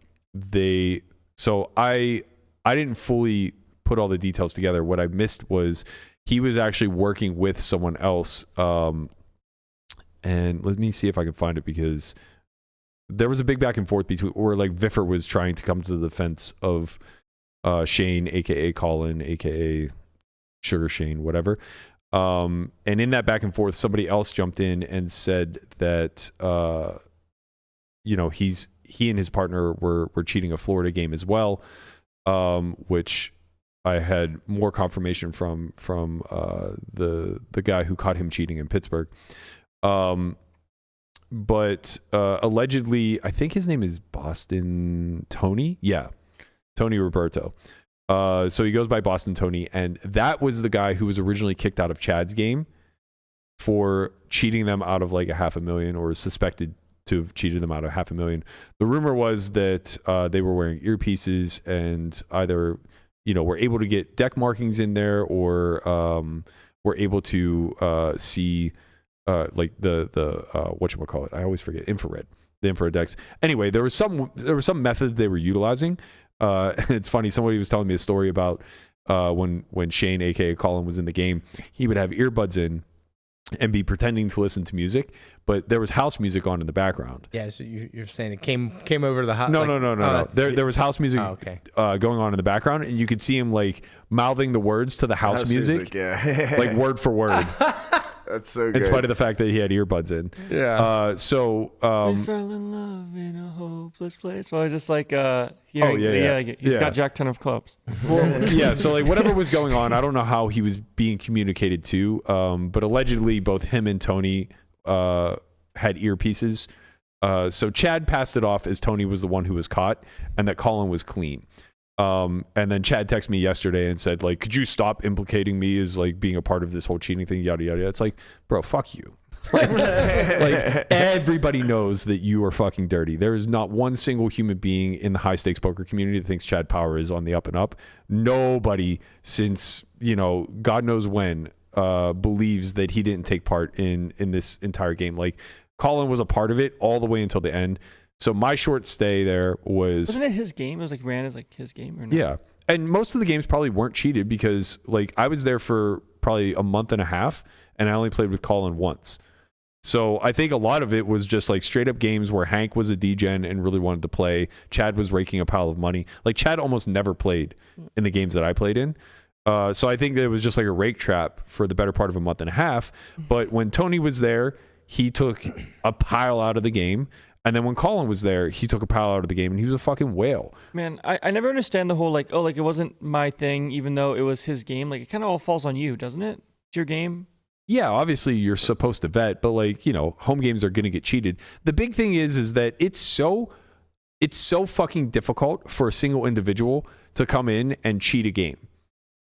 I didn't fully put all the details together. What I missed was he was actually working with someone else. And let me see if I can find it, because there was a big back and forth between where Viffer was trying to come to the defense of Shane, aka Colin, aka Sugar Shane, whatever. And in that back and forth, somebody else jumped in and said that he and his partner were cheating a Florida game as well, which I had more confirmation from the guy who caught him cheating in Pittsburgh. But allegedly, I think his name is Boston Tony. Yeah, Tony Roberto. So he goes by Boston Tony, and that was the guy who was originally kicked out of Chad's game for cheating them out of $500,000, or suspected to have cheated them out of $500,000. The rumor was that they were wearing earpieces and either were able to get deck markings in there, or were able to see the whatchamacallit, I always forget, the infrared decks. Anyway, there was some method they were utilizing. And it's funny, somebody was telling me a story about when Shane, aka Colin, was in the game. He would have earbuds in and be pretending to listen to music, but there was house music on in the background. Yeah, so you're saying it came over to the house? No. There was house music going on in the background, and you could see him mouthing the words to the house music, yeah. Word for word. That's so good. In spite of the fact that he had earbuds in. Yeah. We fell in love in a hopeless place. Well, just hearing, he's got Jack 10 of clubs. Well, yeah. So whatever was going on, I don't know how he was being communicated to. But allegedly, both him and Tony had earpieces. So Chad passed it off as Tony was the one who was caught, and that Colin was clean. And then Chad texted me yesterday and said, could you stop implicating me as being a part of this whole cheating thing, yada, yada, yada. It's bro, fuck you. like everybody knows that you are fucking dirty. There is not one single human being in the high stakes poker community that thinks Chad Power is on the up and up. Nobody since, God knows when, believes that he didn't take part in this entire game. Like, Colin was a part of it all the way until the end. So my short stay there wasn't it his game? It was like ran as like his game or not? Yeah. And most of the games probably weren't cheated because like I was there for probably a month and a half and I only played with Colin once. So I think a lot of it was just like straight up games where Hank was a degen and really wanted to play. Chad was raking a pile of money. Like Chad almost never played in the games that I played in. So I think that it was just like a rake trap for the better part of a month and a half. But when Tony was there, he took a pile out of the game. And then when Colin was there, he took a pile out of the game and he was a fucking whale. Man, I never understand the whole like, oh, like it wasn't my thing, even though it was his game. Like it kind of all falls on you, doesn't it? It's your game. Yeah, obviously you're supposed to vet, but like, home games are going to get cheated. The big thing is that it's so fucking difficult for a single individual to come in and cheat a game,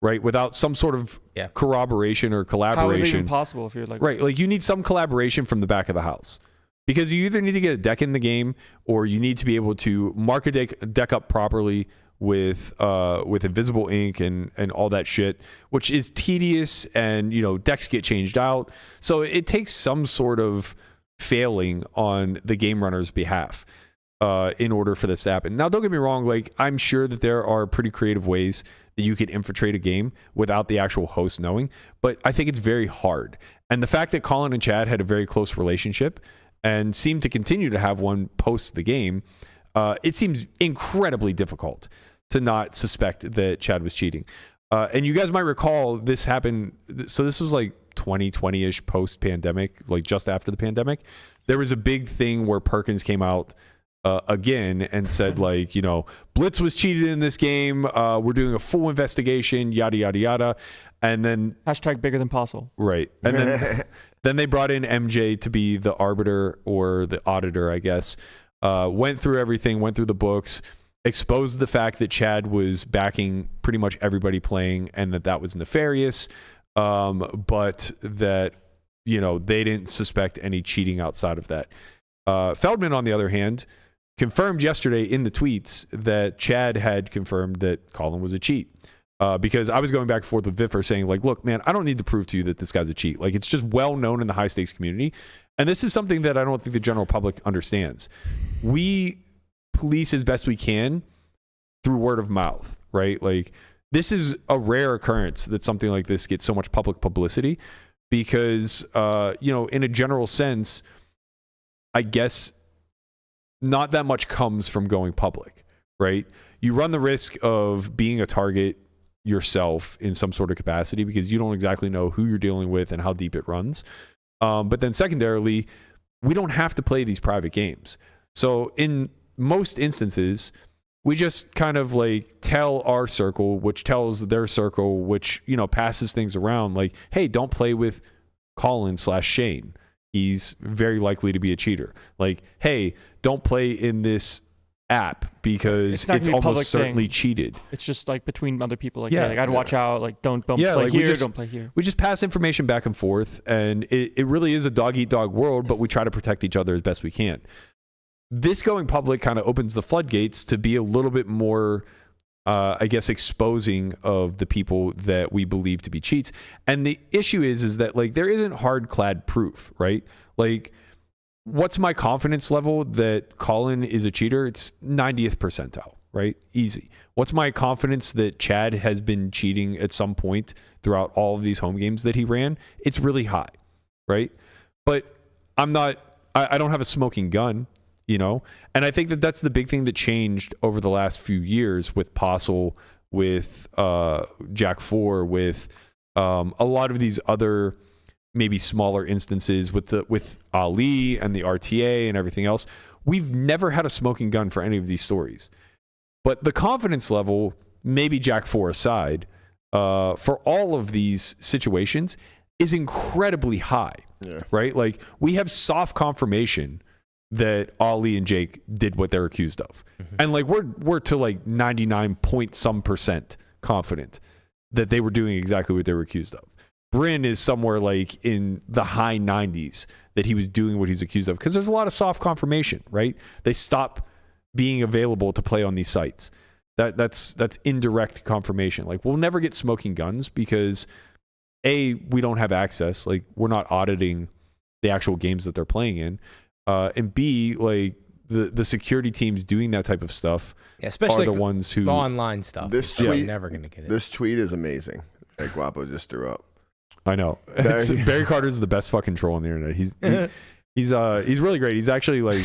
right? Without some sort of corroboration or collaboration. How is it even possible if you're like... Right, like you need some collaboration from the back of the house. Because you either need to get a deck in the game or you need to be able to mark a deck up properly with invisible ink and all that shit, which is tedious and, decks get changed out. So it takes some sort of failing on the game runner's behalf in order for this to happen. Now, don't get me wrong. Like, I'm sure that there are pretty creative ways that you could infiltrate a game without the actual host knowing, but I think it's very hard. And the fact that Colin and Chad had a very close relationship and seem to continue to have one post the game, it seems incredibly difficult to not suspect that Chad was cheating. And you guys might recall this happened. So this was like 2020-ish post-pandemic, like just after the pandemic. There was a big thing where Perkins came out again and said like, Blitz was cheated in this game. We're doing a full investigation, yada, yada, yada. And then... # bigger than possible. Right. And then... Then they brought in MJ to be the arbiter or the auditor, I guess. Went through everything, went through the books, exposed the fact that Chad was backing pretty much everybody playing and that was nefarious, but that, they didn't suspect any cheating outside of that. Feldman, on the other hand, confirmed yesterday in the tweets that Chad had confirmed that Colin was a cheat. Because I was going back and forth with Viffer saying like, look, man, I don't need to prove to you that this guy's a cheat. Like, it's just well known in the high stakes community. And this is something that I don't think the general public understands. We police as best we can through word of mouth, right? Like, this is a rare occurrence that something like this gets so much public publicity because, in a general sense, I guess not that much comes from going public, right? You run the risk of being a target yourself in some sort of capacity because you don't exactly know who you're dealing with and how deep it runs. But then secondarily, we don't have to play these private games. So in most instances, we just kind of like tell our circle, which tells their circle, which, passes things around like, hey, don't play with Colin/Shane. He's very likely to be a cheater. Like, hey, don't play in this app because it's almost certainly cheated. It's just like between other people. Like, I'd watch out. Like, don't play here. Don't play here. We just pass information back and forth, and it really is a dog eat dog world. But we try to protect each other as best we can. This going public kind of opens the floodgates to be a little bit more, I guess, exposing of the people that we believe to be cheats. And the issue is that like there isn't hard-clad proof, right? Like, what's my confidence level that Colin is a cheater? It's 90th percentile, right? Easy. What's my confidence that Chad has been cheating at some point throughout all of these home games that he ran? It's really high, right? But I don't have a smoking gun, And I think that that's the big thing that changed over the last few years with Postle, with Jack 4, with a lot of these other maybe smaller instances with Ali and the RTA and everything else. We've never had a smoking gun for any of these stories. But the confidence level, maybe Jack 4 aside, for all of these situations is incredibly high, right? Like, we have soft confirmation that Ali and Jake did what they're accused of. Mm-hmm. And like, we're to like 99 point some % confident that they were doing exactly what they were accused of. Bryn is somewhere like in the high 90s that he was doing what he's accused of, because there's a lot of soft confirmation, right? They stop being available to play on these sites. That's indirect confirmation. Like, we'll never get smoking guns because A, we don't have access. Like, we're not auditing the actual games that they're playing in. And B, like, the security teams doing that type of stuff especially are the ones who... The online stuff. This You're tweet, never going to get it. This tweet is amazing that Guapo just threw up. I know. Barry Carter's the best fucking troll on the internet. He's really great. He's actually like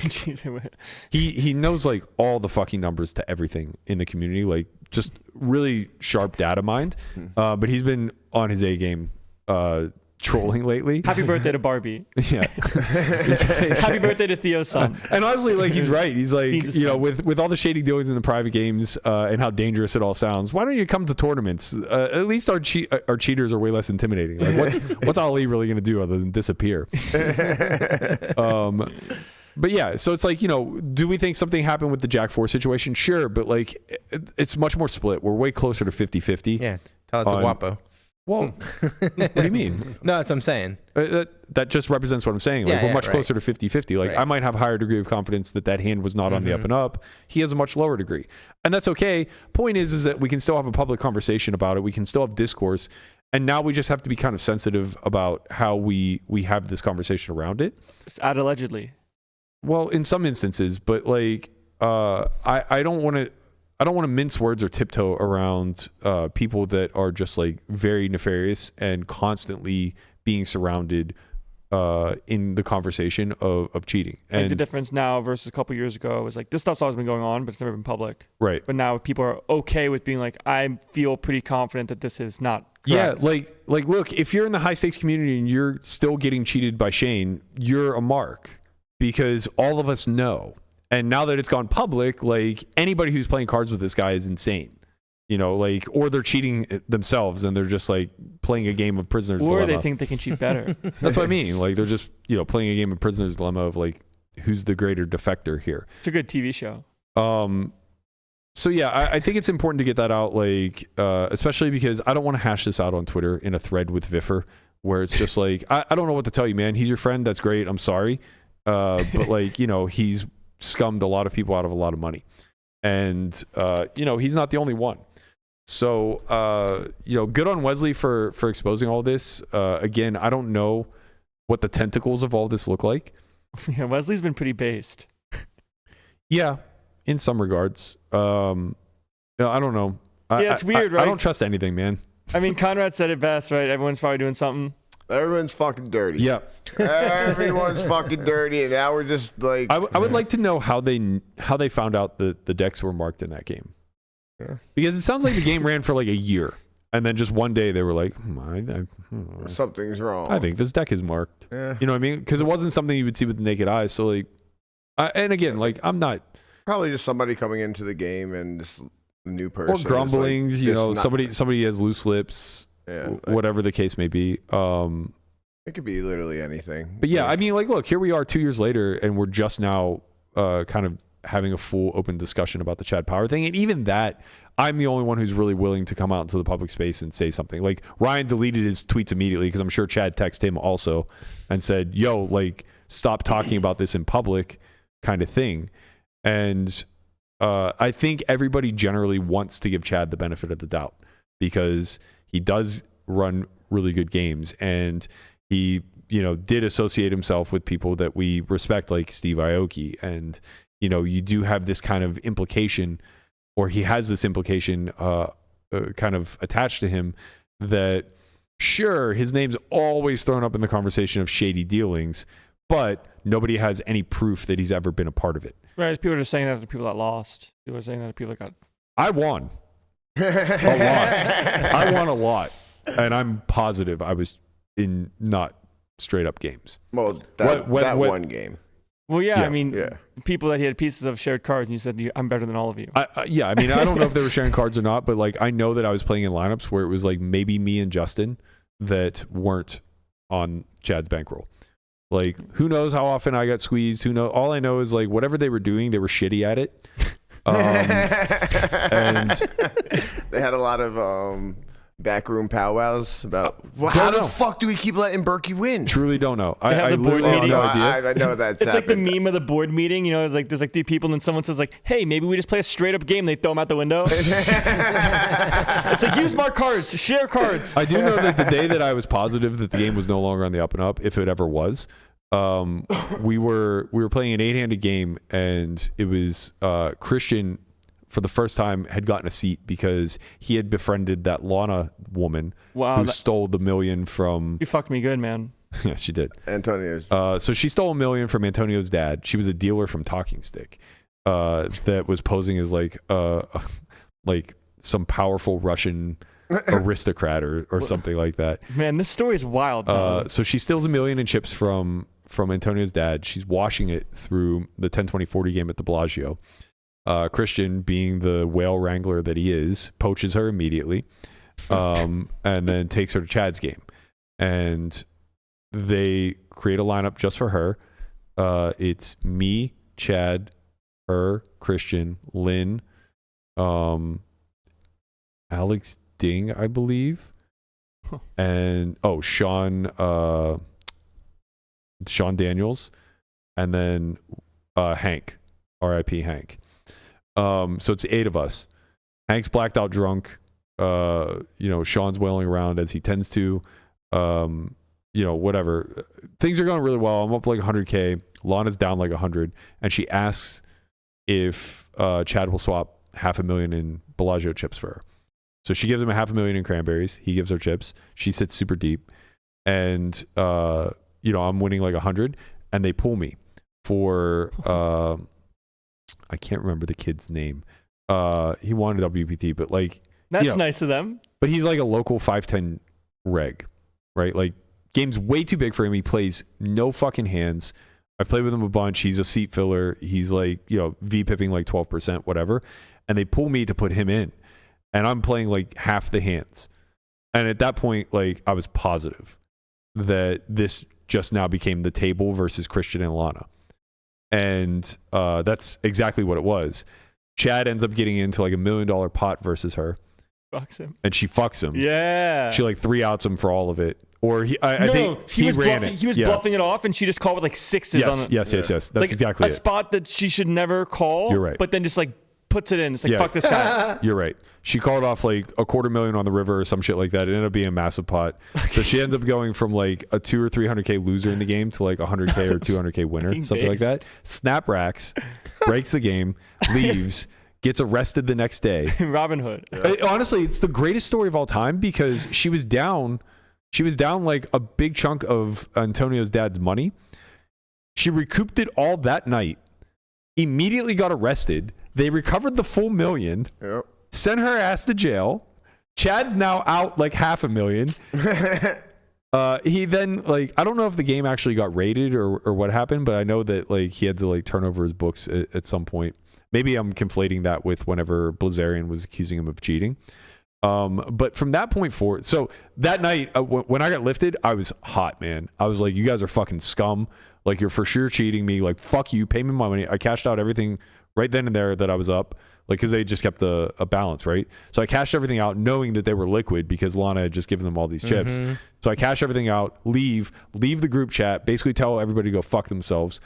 he knows like all the fucking numbers to everything in the community, like just really sharp data mind. But he's been on his A game trolling lately. Happy birthday to Barbie. Yeah. Happy birthday to Theo's son. And honestly, like, he's right. He's like, He's a you know, son. with all the shady dealings in the private games and how dangerous it all sounds, why don't you come to tournaments? At least our cheaters are way less intimidating. Like, what's Ali really going to do other than disappear? But yeah, so it's like, you know, do we think something happened with the Jack 4 situation? Sure, but like, it's much more split. We're way closer to 50-50. Yeah, tell it to Guapo. Well, what do you mean? No, that's what I'm saying. That just represents what I'm saying. Like, we're much closer to 50-50. Like, I might have a higher degree of confidence that hand was not on the up and up. He has a much lower degree. And that's okay. Point is that we can still have a public conversation about it. We can still have discourse. And now we just have to be kind of sensitive about how we have this conversation around it. Just add allegedly. Well, in some instances, but like, I don't want to mince words or tiptoe around people that are just like very nefarious and constantly being surrounded in the conversation of cheating. And like the difference now versus a couple years ago is like, this stuff's always been going on, but it's never been public. Right. But now people are okay with being like, I feel pretty confident that this is not correct. Yeah, like look, if you're in the high stakes community and you're still getting cheated by Shane, you're a mark, because all of us know. And now that it's gone public, like, anybody who's playing cards with this guy is insane, you know, like, or they're cheating themselves and they're just like playing a game of Prisoner's Dilemma. Or they think they can cheat better. That's what I mean. Like, they're just, you know, playing a game of Prisoner's Dilemma of like, who's the greater defector here. It's a good TV show. So yeah, I think it's important to get that out, like, especially because I don't want to hash this out on Twitter in a thread with Viffer where it's just like, I don't know what to tell you, man. He's your friend. That's great. I'm sorry. But like, you know, he's scummed a lot of people out of a lot of money, and you know, he's not the only one. So you know, good on Wesley for exposing all this. Again, I don't know what the tentacles of all this look like. Yeah, Wesley's been pretty based. Yeah, in some regards. You know, I don't know. Yeah, it's weird, right? I don't trust anything, man. I mean, Conrad said it best, right? Everyone's probably doing something. Everyone's fucking dirty. Yeah. Everyone's fucking dirty, and now we're just like... I would like to know how they found out the decks were marked in that game. Yeah. Because it sounds like the game ran for like a year, and then just one day they were like, something's wrong. I think this deck is marked. Yeah. You know what I mean? Because it wasn't something you would see with the naked eye. So like, and again, like, I'm not... Probably just somebody coming into the game and just a new person. Or grumblings, like, you know, somebody has loose lips. Yeah, whatever the case may be. It could be literally anything. But yeah, I mean, like, look, here we are 2 years later, and we're just now kind of having a full open discussion about the Chad Power thing. And even that, I'm the only one who's really willing to come out into the public space and say something. Like, Ryan deleted his tweets immediately because I'm sure Chad texted him also and said, yo, like, stop talking about this in public, kind of thing. And I think everybody generally wants to give Chad the benefit of the doubt because he does run really good games, and he, you know, did associate himself with people that we respect, like Steve Aoki. And, you know, you do have this kind of implication, or he has this implication kind of attached to him that, sure, his name's always thrown up in the conversation of shady dealings, but nobody has any proof that he's ever been a part of it. Right, people are just saying that to people that lost. People are saying that to people that got... I won. A lot. I won a lot, and I'm positive I was in not straight up games. Well, that one game. Well, yeah, Yeah. I mean, people that he had pieces of shared cards, and you said, I'm better than all of you. Yeah, I mean, I don't know if they were sharing cards or not, but like, I know that I was playing in lineups where it was like maybe me and Justin that weren't on Chad's bankroll. Like, who knows how often I got squeezed? Who knows? All I know is like whatever they were doing, they were shitty at it. And they had a lot of backroom powwows about how the fuck do we keep letting Berkey win? Truly don't know. They have the board literally have meeting. no idea. I know that's It's like the happened. meme of the board meeting. You know, it's like there's like 3 people, and then someone says like, "Hey, maybe we just play a straight up game." They throw them out the window. It's like use my cards, share cards. I do know that the day that I was positive that the game was no longer on the up and up, if it ever was, we were playing an 8-handed game, and it was Christian for the first time had gotten a seat because he had befriended that Lana woman who stole the $1 million from. You fucked me good, man. Yeah, she did. Antonio's. So she stole $1 million from Antonio's dad. She was a dealer from Talking Stick that was posing as like some powerful Russian aristocrat or something like that. Man, this story is wild. So she steals $1 million in chips from Antonio's dad. She's washing it through the 10-20-40 game at the Bellagio. Christian, being the whale wrangler that he is, poaches her immediately, and then takes her to Chad's game. And they create a lineup just for her. It's me, Chad, her, Christian, Lynn, Alex Ding, I believe, and Sean Daniels, and then Hank, R.I.P. Hank. So it's 8 of us. Hank's blacked out drunk. Sean's wailing around as he tends to. Whatever. Things are going really well. I'm up like 100K. Lana's down like 100, and she asks if Chad will swap $500,000 in Bellagio chips for her. So she gives him $500,000 in cranberries. He gives her chips. She sits super deep, and I'm winning like 100, and they pull me for I can't remember the kid's name. He wanted WPT, but like that's nice of them. But he's like a local 5'10" reg, right? Like game's way too big for him. He plays no fucking hands. I've played with him a bunch. He's a seat filler. He's like V-pipping like 12%, whatever. And they pull me to put him in, and I'm playing like half the hands. And at that point, like I was positive that this just now became the table versus Christian and Lana. And that's exactly what it was. Chad ends up getting into like $1 million pot versus her. Fucks him. And she fucks him. Yeah. She like 3-outs him for all of it. Or I think he was ran bluffing, it. He was bluffing it off, and she just called with like 6s on it. Yes. That's like exactly a it. spot that she should never call. You're right. But then just like puts it in. It's like, fuck this guy. You're right. She called off like $250,000 on the river or some shit like that. It ended up being a massive pot. So she ends up going from like a 200 or 300K loser in the game to like 100K or 200K winner, something like that. Snap racks, breaks the game, leaves, gets arrested the next day. Robin Hood. Honestly, it's the greatest story of all time because she was down like a big chunk of Antonio's dad's money. She recouped it all that night, immediately got arrested. They recovered the full $1 million, sent her ass to jail. Chad's now out like $500,000. He then I don't know if the game actually got raided or what happened, but I know that like he had to like turn over his books at some point. Maybe I'm conflating that with whenever Blazarian was accusing him of cheating. But from that point forward, so that night when I got lifted, I was hot, man. I was like, you guys are fucking scum. Like you're for sure cheating me. Like fuck you, pay me my money. I cashed out everything right then and there that I was up, like because they just kept a balance, right? So I cashed everything out knowing that they were liquid because Lana had just given them all these chips. Mm-hmm. So I cash everything out, leave the group chat, basically tell everybody to go fuck themselves.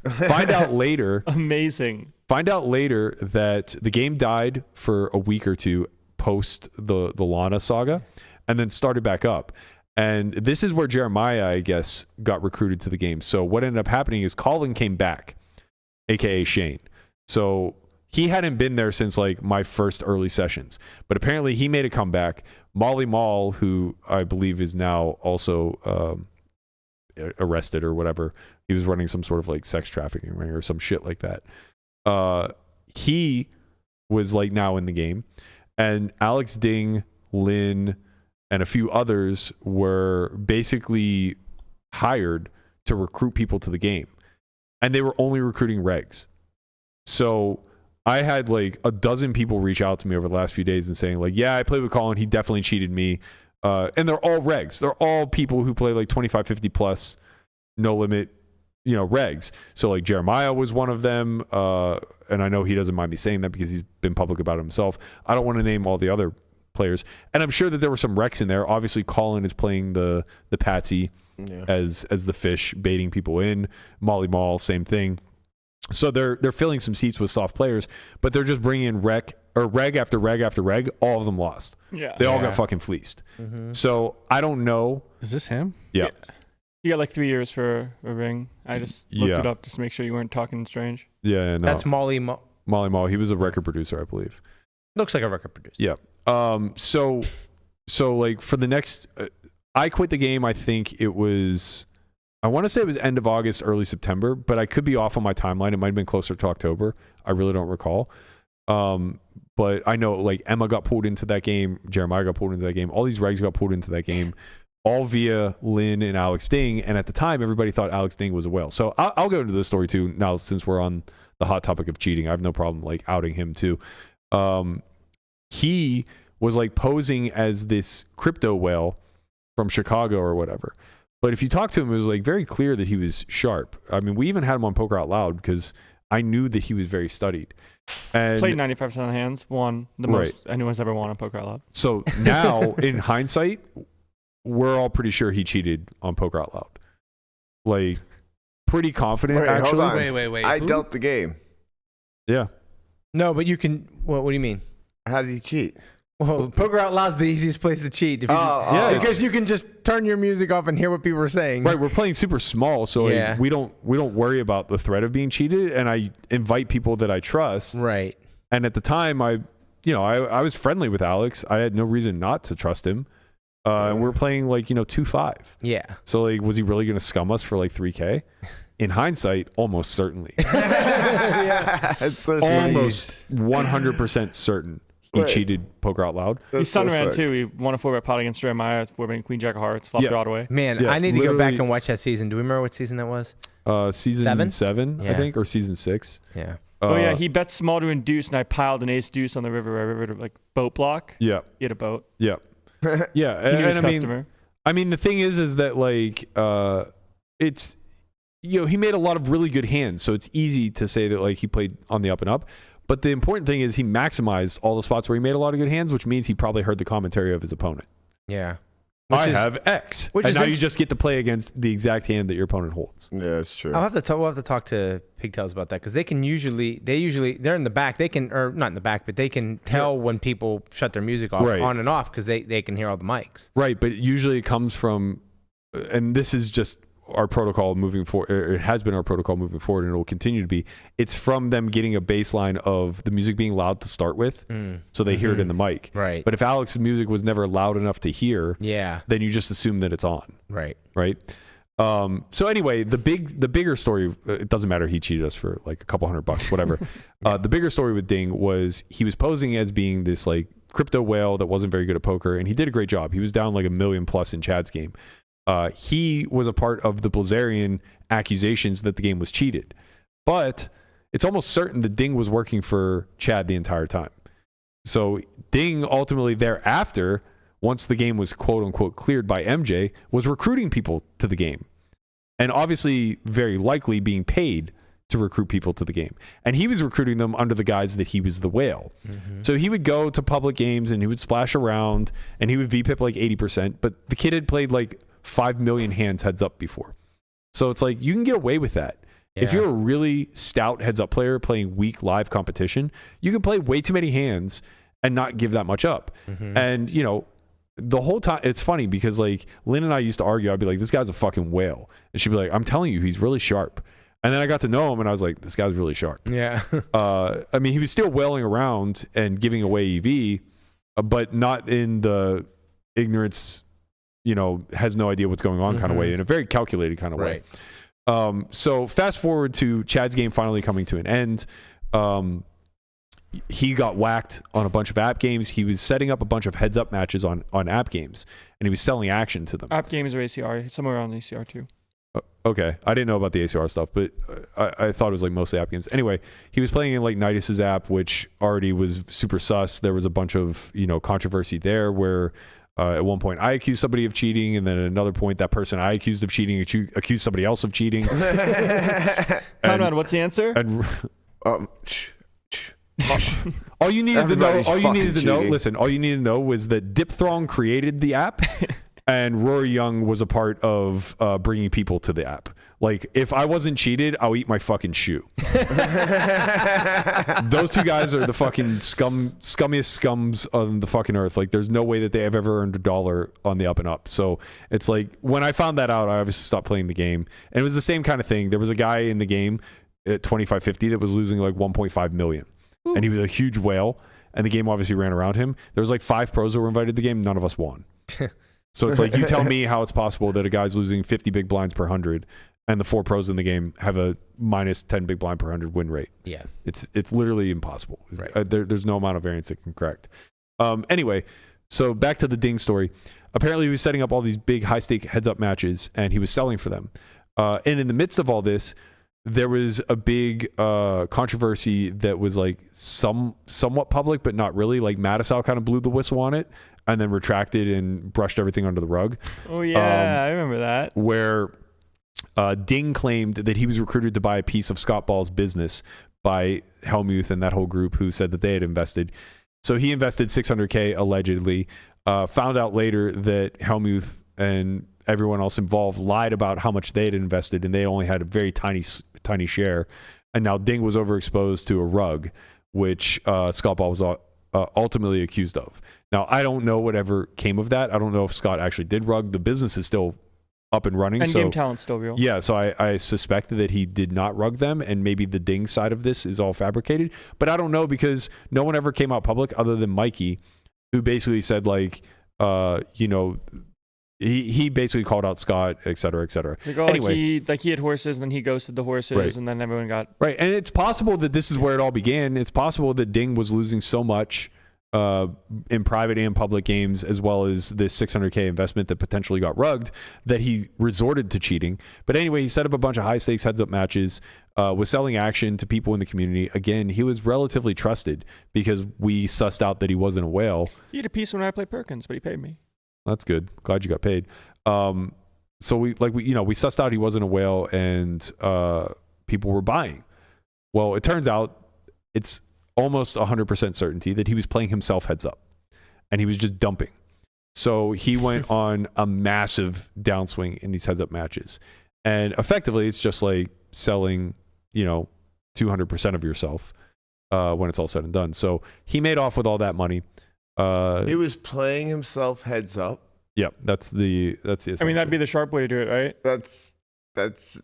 Find out later. Amazing. Find out later that the game died for a week or two post the Lana saga and then started back up. And this is where Jeremiah, I guess, got recruited to the game. So what ended up happening is Colin came back, aka Shane. So he hadn't been there since like my first early sessions, but apparently he made a comeback. Molly Mall, who I believe is now also arrested or whatever, he was running some sort of like sex trafficking ring or some shit like that. He was like now in the game, and Alex Ding, Lynn, and a few others were basically hired to recruit people to the game, and they were only recruiting regs. So I had like a dozen people reach out to me over the last few days and saying like, yeah, I played with Colin. He definitely cheated me. And they're all regs. They're all people who play like 25, 50 plus, no limit, regs. So like Jeremiah was one of them. And I know he doesn't mind me saying that because he's been public about it himself. I don't want to name all the other players. And I'm sure that there were some wrecks in there. Obviously, Colin is playing the patsy as the fish, baiting people in. Molly Mall, same thing. So they're filling some seats with soft players, but they're just bringing in reg after reg after reg. All of them lost. Yeah, they all got fucking fleeced. So I don't know. Is this him? Yeah. You got like 3 years for a ring. I just looked it up just to make sure you weren't talking strange. Yeah, no. That's Molly Mall. He was a record producer, I believe. Looks like a record producer. Yeah. So like for the next, I quit the game. I think it was, I want to say it was end of August, early September, but I could be off on my timeline. It might have been closer to October. I really don't recall. But I know like Emma got pulled into that game. Jeremiah got pulled into that game. All these regs got pulled into that game, all via Lynn and Alex Ding. And at the time, everybody thought Alex Ding was a whale. So I'll go into this story too now, since we're on the hot topic of cheating. I have no problem like outing him too. He was like posing as this crypto whale from Chicago or whatever. But if you talk to him, it was like very clear that he was sharp. I mean, we even had him on Poker Out Loud because I knew that he was very studied. And played 95% of the hands, won the most anyone's ever won on Poker Out Loud. So now, in hindsight, we're all pretty sure he cheated on Poker Out Loud. Like, pretty confident, actually. Hold on. Wait. I dealt the game. Yeah. No, but you can. What do you mean? How did he cheat? Well, Poker Out Loud's the easiest place to cheat. Because you can just turn your music off and hear what people are saying. Right, we're playing super small, so like, we don't worry about the threat of being cheated, and I invite people that I trust. Right. And at the time, I was friendly with Alex. I had no reason not to trust him. And we're playing like 2-5. Yeah. So like, was he really going to scum us for like $3K? In hindsight, almost certainly. It's so almost 100% certain. He cheated Poker Out Loud. He Sunran too. He won a 4-bet pot against Jeremiah, 4-bet Queen Jack of Hearts, flopped it all the way. Man, I need to go back and watch that season. Do we remember what season that was? Season 7, I think, or season 6. Yeah. Yeah, he bet small to induce, and I piled an ace deuce on the river to like boat block. Yeah. He had a boat. Yeah. Yeah. He knew his customer. I mean, the thing is that like, it's, he made a lot of really good hands, so it's easy to say that like he played on the up and up. But the important thing is he maximized all the spots where he made a lot of good hands, which means he probably heard the commentary of his opponent. Yeah. I have X. And now you just get to play against the exact hand that your opponent holds. Yeah, it's true. We'll have to talk to Pigtails about that, because they're in the back. They can, or not in the back, but they can tell when people shut their music off on and off, because they can hear all the mics. Right. But usually it comes from, and this is just our protocol moving forward. It has been our protocol moving forward, and it will continue to be. It's from them getting a baseline of the music being loud to start with, so they hear it in the mic. Right. But if Alex's music was never loud enough to hear, then you just assume that it's on. Right. Right. So anyway, the bigger story, it doesn't matter. He cheated us for like a couple $100, whatever. The bigger story with Ding was he was posing as being this like crypto whale that wasn't very good at poker, and he did a great job. He was down like $1 million+ in Chad's game. He was a part of the Blazarian accusations that the game was cheated. But it's almost certain that Ding was working for Chad the entire time. So Ding ultimately thereafter, once the game was quote unquote cleared by MJ, was recruiting people to the game. And obviously very likely being paid to recruit people to the game. And he was recruiting them under the guise that he was the whale. So he would go to public games and he would splash around and he would VPIP like 80%, but the kid had played like 5 million hands heads up before. So it's like, you can get away with that. Yeah. If you're a really stout heads up player playing weak live competition, you can play way too many hands and not give that much up. And the whole time, it's funny because like Lynn and I used to argue. I'd be like, this guy's a fucking whale. And she'd be like, I'm telling you, he's really sharp. And then I got to know him and I was like, this guy's really sharp. Yeah. I mean, he was still wailing around and giving away EV, but not in the ignorance, has no idea what's going on kind of way, in a very calculated kind of way. So fast forward to Chad's game finally coming to an end. He got whacked on a bunch of app games. He was setting up a bunch of heads up matches on app games, and he was selling action to them. App games or ACR, somewhere on ACR too. Okay. I didn't know about the ACR stuff, but I thought it was like mostly app games. Anyway, he was playing in like Nidus's app, which already was super sus. There was a bunch of, controversy there where at one point I accused somebody of cheating, and then at another point that person I accused of cheating accused somebody else of cheating. Conrad, what's the answer? And All you needed Everybody's to know. All you needed to know. cheating. Listen, all you needed to know was that Dipthrong created the app, and Rory Young was a part of bringing people to the app. Like, if I wasn't cheated, I'll eat my fucking shoe. Those two guys are the fucking scummiest scums on the fucking earth. Like, there's no way that they have ever earned $1 on the up and up. So it's like, when I found that out, I obviously stopped playing the game. And it was the same kind of thing. There was a guy in the game at 2550 that was losing like 1.5 million. Ooh. And he was a huge whale. And the game obviously ran around him. There was like 5 pros that were invited to the game. None of us won. So it's like, you tell me how it's possible that a guy's losing 50 big blinds per 100 and the 4 pros in the game have a minus 10 big blind per 100 win rate. Yeah. It's literally impossible. Right. There's no amount of variance that can correct. Anyway, so back to the Ding story. Apparently he was setting up all these big high stake heads up matches and he was selling for them. And in the midst of all this, there was a big controversy that was like somewhat public, but not really. Like Mattisau kind of blew the whistle on it and then retracted and brushed everything under the rug. Oh yeah, I remember that. Where Ding claimed that he was recruited to buy a piece of Scott Ball's business by Helmuth and that whole group who said that they had invested. So he invested $600K allegedly. Found out later that Helmuth and everyone else involved lied about how much they had invested, and they only had a very tiny share. And now Ding was overexposed to a rug, which Scott Ball was ultimately accused of. Now, I don't know whatever came of that. I don't know if Scott actually did rug. The business is still up and running. And game talent's still real. Yeah, so I suspect that he did not rug them, and maybe the Ding side of this is all fabricated. But I don't know, because no one ever came out public other than Mikey, who basically said, like, he basically called out Scott, et cetera, et cetera. Like, anyway, he had horses, and then he ghosted the horses, right. And then everyone got... Right, and it's possible that this is where it all began. It's possible that Ding was losing so much in private and public games, as well as this $600K investment that potentially got rugged, that he resorted to cheating. But anyway, he set up a bunch of high stakes heads up matches, was selling action to people in the community. Again, he was relatively trusted because we sussed out that he wasn't a whale. He had a piece when I played Perkins, but he paid me. That's good. Glad you got paid. So we sussed out he wasn't a whale, and people were buying. Well, it turns out it's almost 100% certainty that he was playing himself heads up, and he was just dumping. So he went on a massive downswing in these heads up matches, and effectively it's just like selling, 200% of yourself when it's all said and done. So he made off with all that money. He was playing himself heads up. Yeah, that's the assumption. I mean, that'd be the sharp way to do it, right? This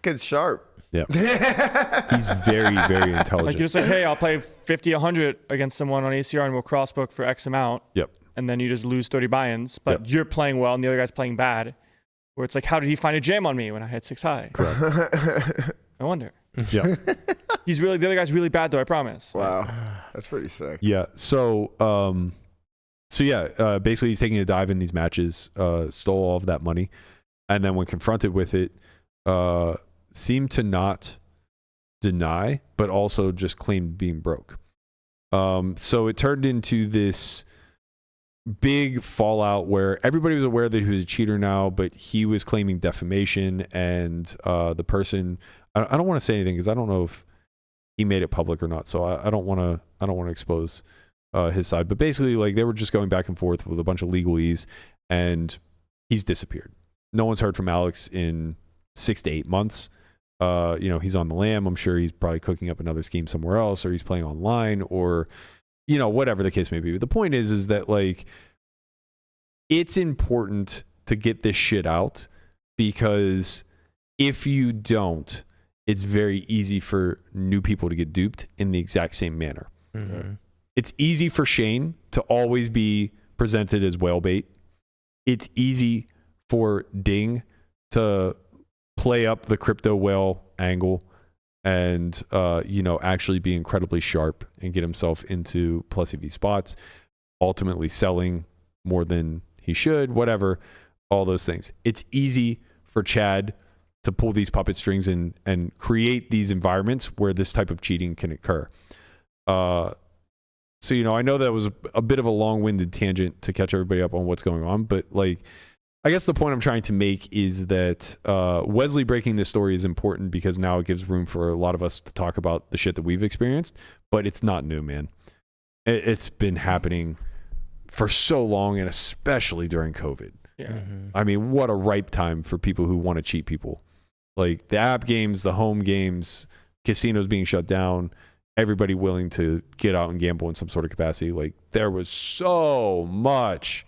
kid's sharp. Yeah. He's very, very intelligent. Like, you're just like, hey, I'll play 50, 100 against someone on ACR and we'll crossbook for X amount. Yep. And then you just lose 30 buy-ins, but you're playing well and the other guy's playing bad. Where it's like, how did he find a jam on me when I had 6 high? Correct. I wonder. Yeah. The other guy's really bad though, I promise. Wow. That's pretty sick. Yeah. So basically he's taking a dive in these matches, stole all of that money, and then when confronted with it, seemed to not deny, but also just claimed being broke. So it turned into this big fallout where everybody was aware that he was a cheater now, but he was claiming defamation, and the person, I don't want to say anything because I don't know if he made it public or not. So I don't want to expose his side, but basically, like, they were just going back and forth with a bunch of legalese, and he's disappeared. No one's heard from Alex in 6 to 8 months. He's on the lam. I'm sure he's probably cooking up another scheme somewhere else, or he's playing online, or, whatever the case may be. But the point is that, like, it's important to get this shit out, because if you don't, it's very easy for new people to get duped in the exact same manner. Mm-hmm. It's easy for Shane to always be presented as whale bait. It's easy for Ding to play up the crypto whale angle and, actually be incredibly sharp and get himself into plus EV spots, ultimately selling more than he should, whatever, all those things. It's easy for Chad to pull these puppet strings and create these environments where this type of cheating can occur. So, I know that was a bit of a long-winded tangent to catch everybody up on what's going on, but, like, I guess the point I'm trying to make is that Wesley breaking this story is important because now it gives room for a lot of us to talk about the shit that we've experienced, but it's not new, man. It's been happening for so long, and especially during COVID. Yeah. Mm-hmm. I mean, what a ripe time for people who want to cheat people. Like the app games, the home games, casinos being shut down, everybody willing to get out and gamble in some sort of capacity. Like there was so much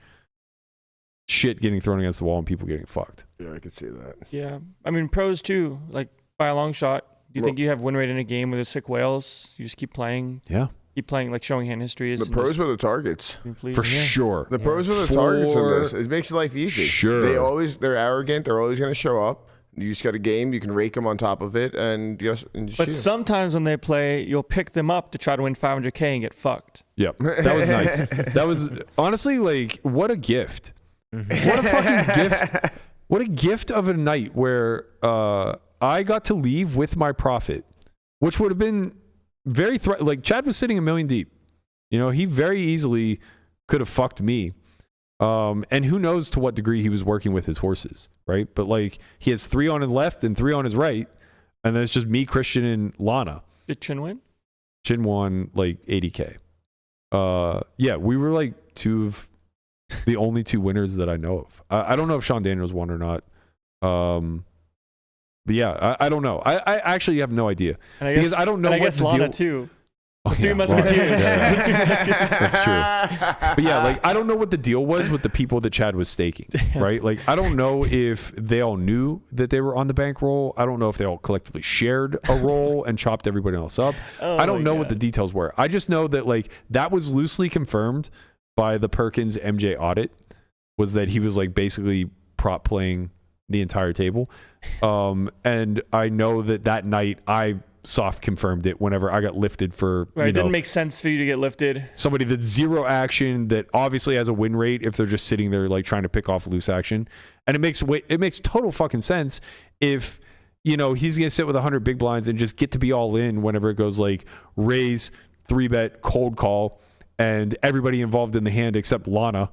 shit getting thrown against the wall and people getting fucked. Yeah, I could see that. Yeah. I mean, pros too, like by a long shot. Do you think you have win rate in a game where there's sick whales? You just keep playing? Yeah. Keep playing, like showing hand histories. The pros were the targets. For sure. The pros were the targets in this. It makes life easy. Sure. They're arrogant. They're always going to show up. You just got a game. You can rake them on top of it and just But sometimes when they play, you'll pick them up to try to win 500K and get fucked. Yep. That was nice. That was honestly like, what a gift. What a fucking gift. What a gift of a night where I got to leave with my profit, which would have been very like Chad was sitting a million deep. You know, he very easily could have fucked me. And who knows to what degree he was working with his horses, right? But like he has 3 on his left and 3 on his right, and then it's just me, Christian, and Lana. Did Chin win? Chin won like 80K. Yeah, we were like the only 2 winners that I know of. I don't know if Sean Daniels won or not. But yeah, I don't know. I actually have no idea. And I guess, because I don't know and what I guess the Lana deal. too. Oh, Three yeah, Musketeers. yeah. Three Musketeers. That's true. But yeah, like I don't know what the deal was with the people that Chad was staking, right? Like I don't know if they all knew that they were on the bankroll. I don't know if they all collectively shared a roll and chopped everybody else up. I don't know what the details were. I just know that like that was loosely confirmed by the Perkins MJ audit, was that he was like basically prop playing the entire table. And I know that night I soft confirmed it whenever I got lifted for Right, it didn't make sense for you to get lifted. Somebody that's 0 action that obviously has a win rate if they're just sitting there like trying to pick off loose action. And it makes total fucking sense if, you know, he's going to sit with 100 big blinds and just get to be all in whenever it goes like raise, 3-bet, cold call, and everybody involved in the hand except Lana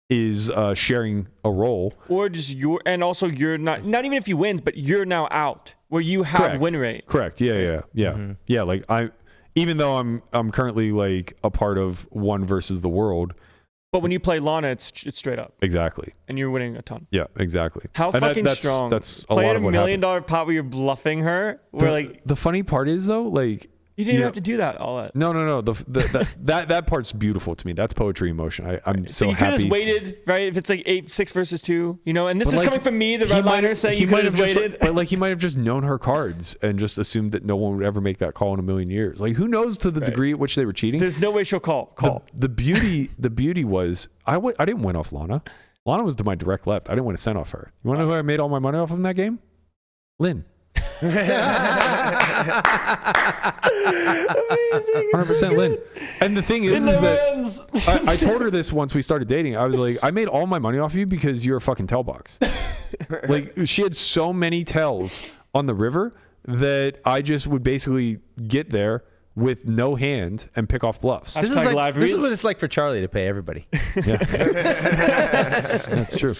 is sharing a roll. Or just you're not even if he wins, but you're now out where you have Correct. win rate. Correct. Yeah. Mm-hmm. Yeah. Like even though I'm currently like a part of one versus the world. But when you play Lana, it's straight up. Exactly. And you're winning a ton. Yeah, exactly. How and fucking that's strong. That's a Play lot at of $1 what million happened. pot where you're bluffing her. Where like The funny part is though, like you didn't even have to do that all that. No. That part's beautiful to me. That's poetry in motion. I'm so you could have happy. just waited, right? If it's like 6 versus 2, you know, and this But is like, coming from me, the he red might- liner, saying he you could might have just just waited. but like he might have just known her cards and just assumed that no one would ever make that call in a million years. Like who knows to the degree at which they were cheating. There's no way she'll call. The beauty was I didn't win off Lana. Lana was to my direct left. I didn't win a cent off her. You want to know who I made all my money off in that game? Lynn. 100% Lynn. And the thing is that I told her this once we started dating. I was like, I made all my money off you because you're a fucking tell box. Like she had so many tells on the river that I just would basically get there with no hand and pick off bluffs. This is what it's like for Charlie to pay everybody. Yeah. That's true.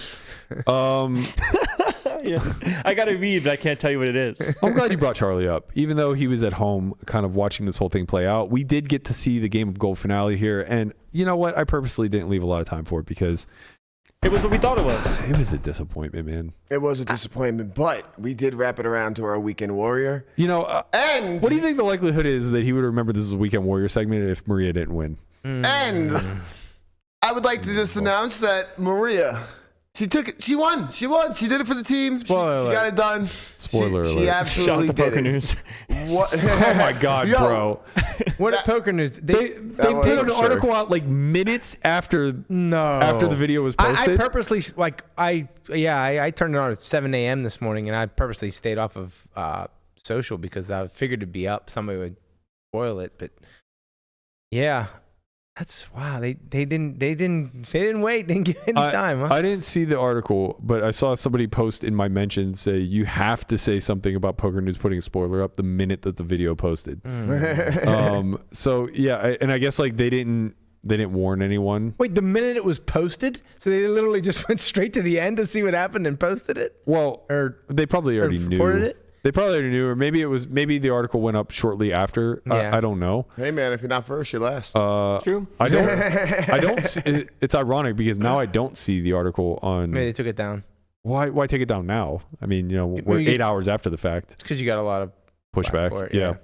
Yeah. I got to read, but I can't tell you what it is. I'm glad you brought Charlie up. Even though he was at home kind of watching this whole thing play out, we did get to see the Game of Gold finale here. And you know what? I purposely didn't leave a lot of time for it because it was what we thought it was. It was a disappointment, man. It was a disappointment, but we did wrap it around to our Weekend Warrior. You know, and what do you think the likelihood is that he would remember this as a Weekend Warrior segment if Maria didn't win? And I would like to just announce that Maria... She took it. She won. She did it for the team. She got it done. Spoiler alert. She absolutely Shot the did Poker it. News. What? Oh my God, bro. What at Poker News? They put an absurd. article out like minutes after the video was posted. I purposely I turned it on at 7 a.m. this morning, and I purposely stayed off of social because I figured it'd be up. Somebody would spoil it, but yeah. That's wow. They didn't wait. Didn't give any time. Huh? I didn't see the article, but I saw somebody post in my mentions say you have to say something about Poker News putting a spoiler up the minute that the video posted. So yeah, and I guess like they didn't they didn't warn anyone. Wait, the minute it was posted, so they literally just went straight to the end to see what happened and posted it? Well, Or they probably already reported knew. it? They probably already knew, or maybe the article went up shortly after. Yeah. I don't know. Hey man, if you're not first, you're last. True. I don't. It's ironic because now I don't see the article on. Maybe they took it down. Why take it down now? I mean, we're 8 hours after the fact. It's because you got a lot of Pushback. for it, Yeah.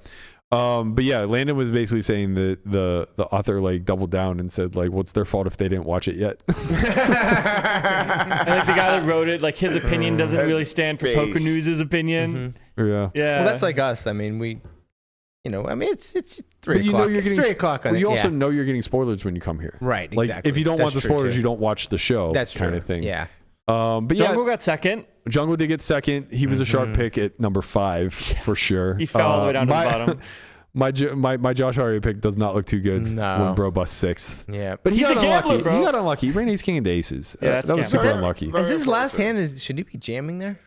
But yeah, Landon was basically saying that the author like doubled down and said like, what's their fault if they didn't watch it yet? I think the guy that wrote it, like his opinion doesn't really stand for Poker News' opinion. Yeah. Yeah. Well, that's like us. I mean, it's 3 But you know o'clock. you're It's getting 3 o'clock on well, it. you also Yeah. know you're getting spoilers when you come here. Right, Like exactly. if you don't That's want the true, spoilers, too. you don't watch the show. That's kind true. of thing. Yeah. But yeah, Jungle got second. Jungle did get second. He was a sharp pick at number 5 for sure. He fell all the way down to the bottom. My Josh Aria pick does not look too good No. when Bro bust 6th. Yeah. But He's got a gambler, unlucky. bro. He got unlucky. He ran ace king into aces. Yeah, that's that was super gambling. unlucky. As his last hand, should he be jamming there?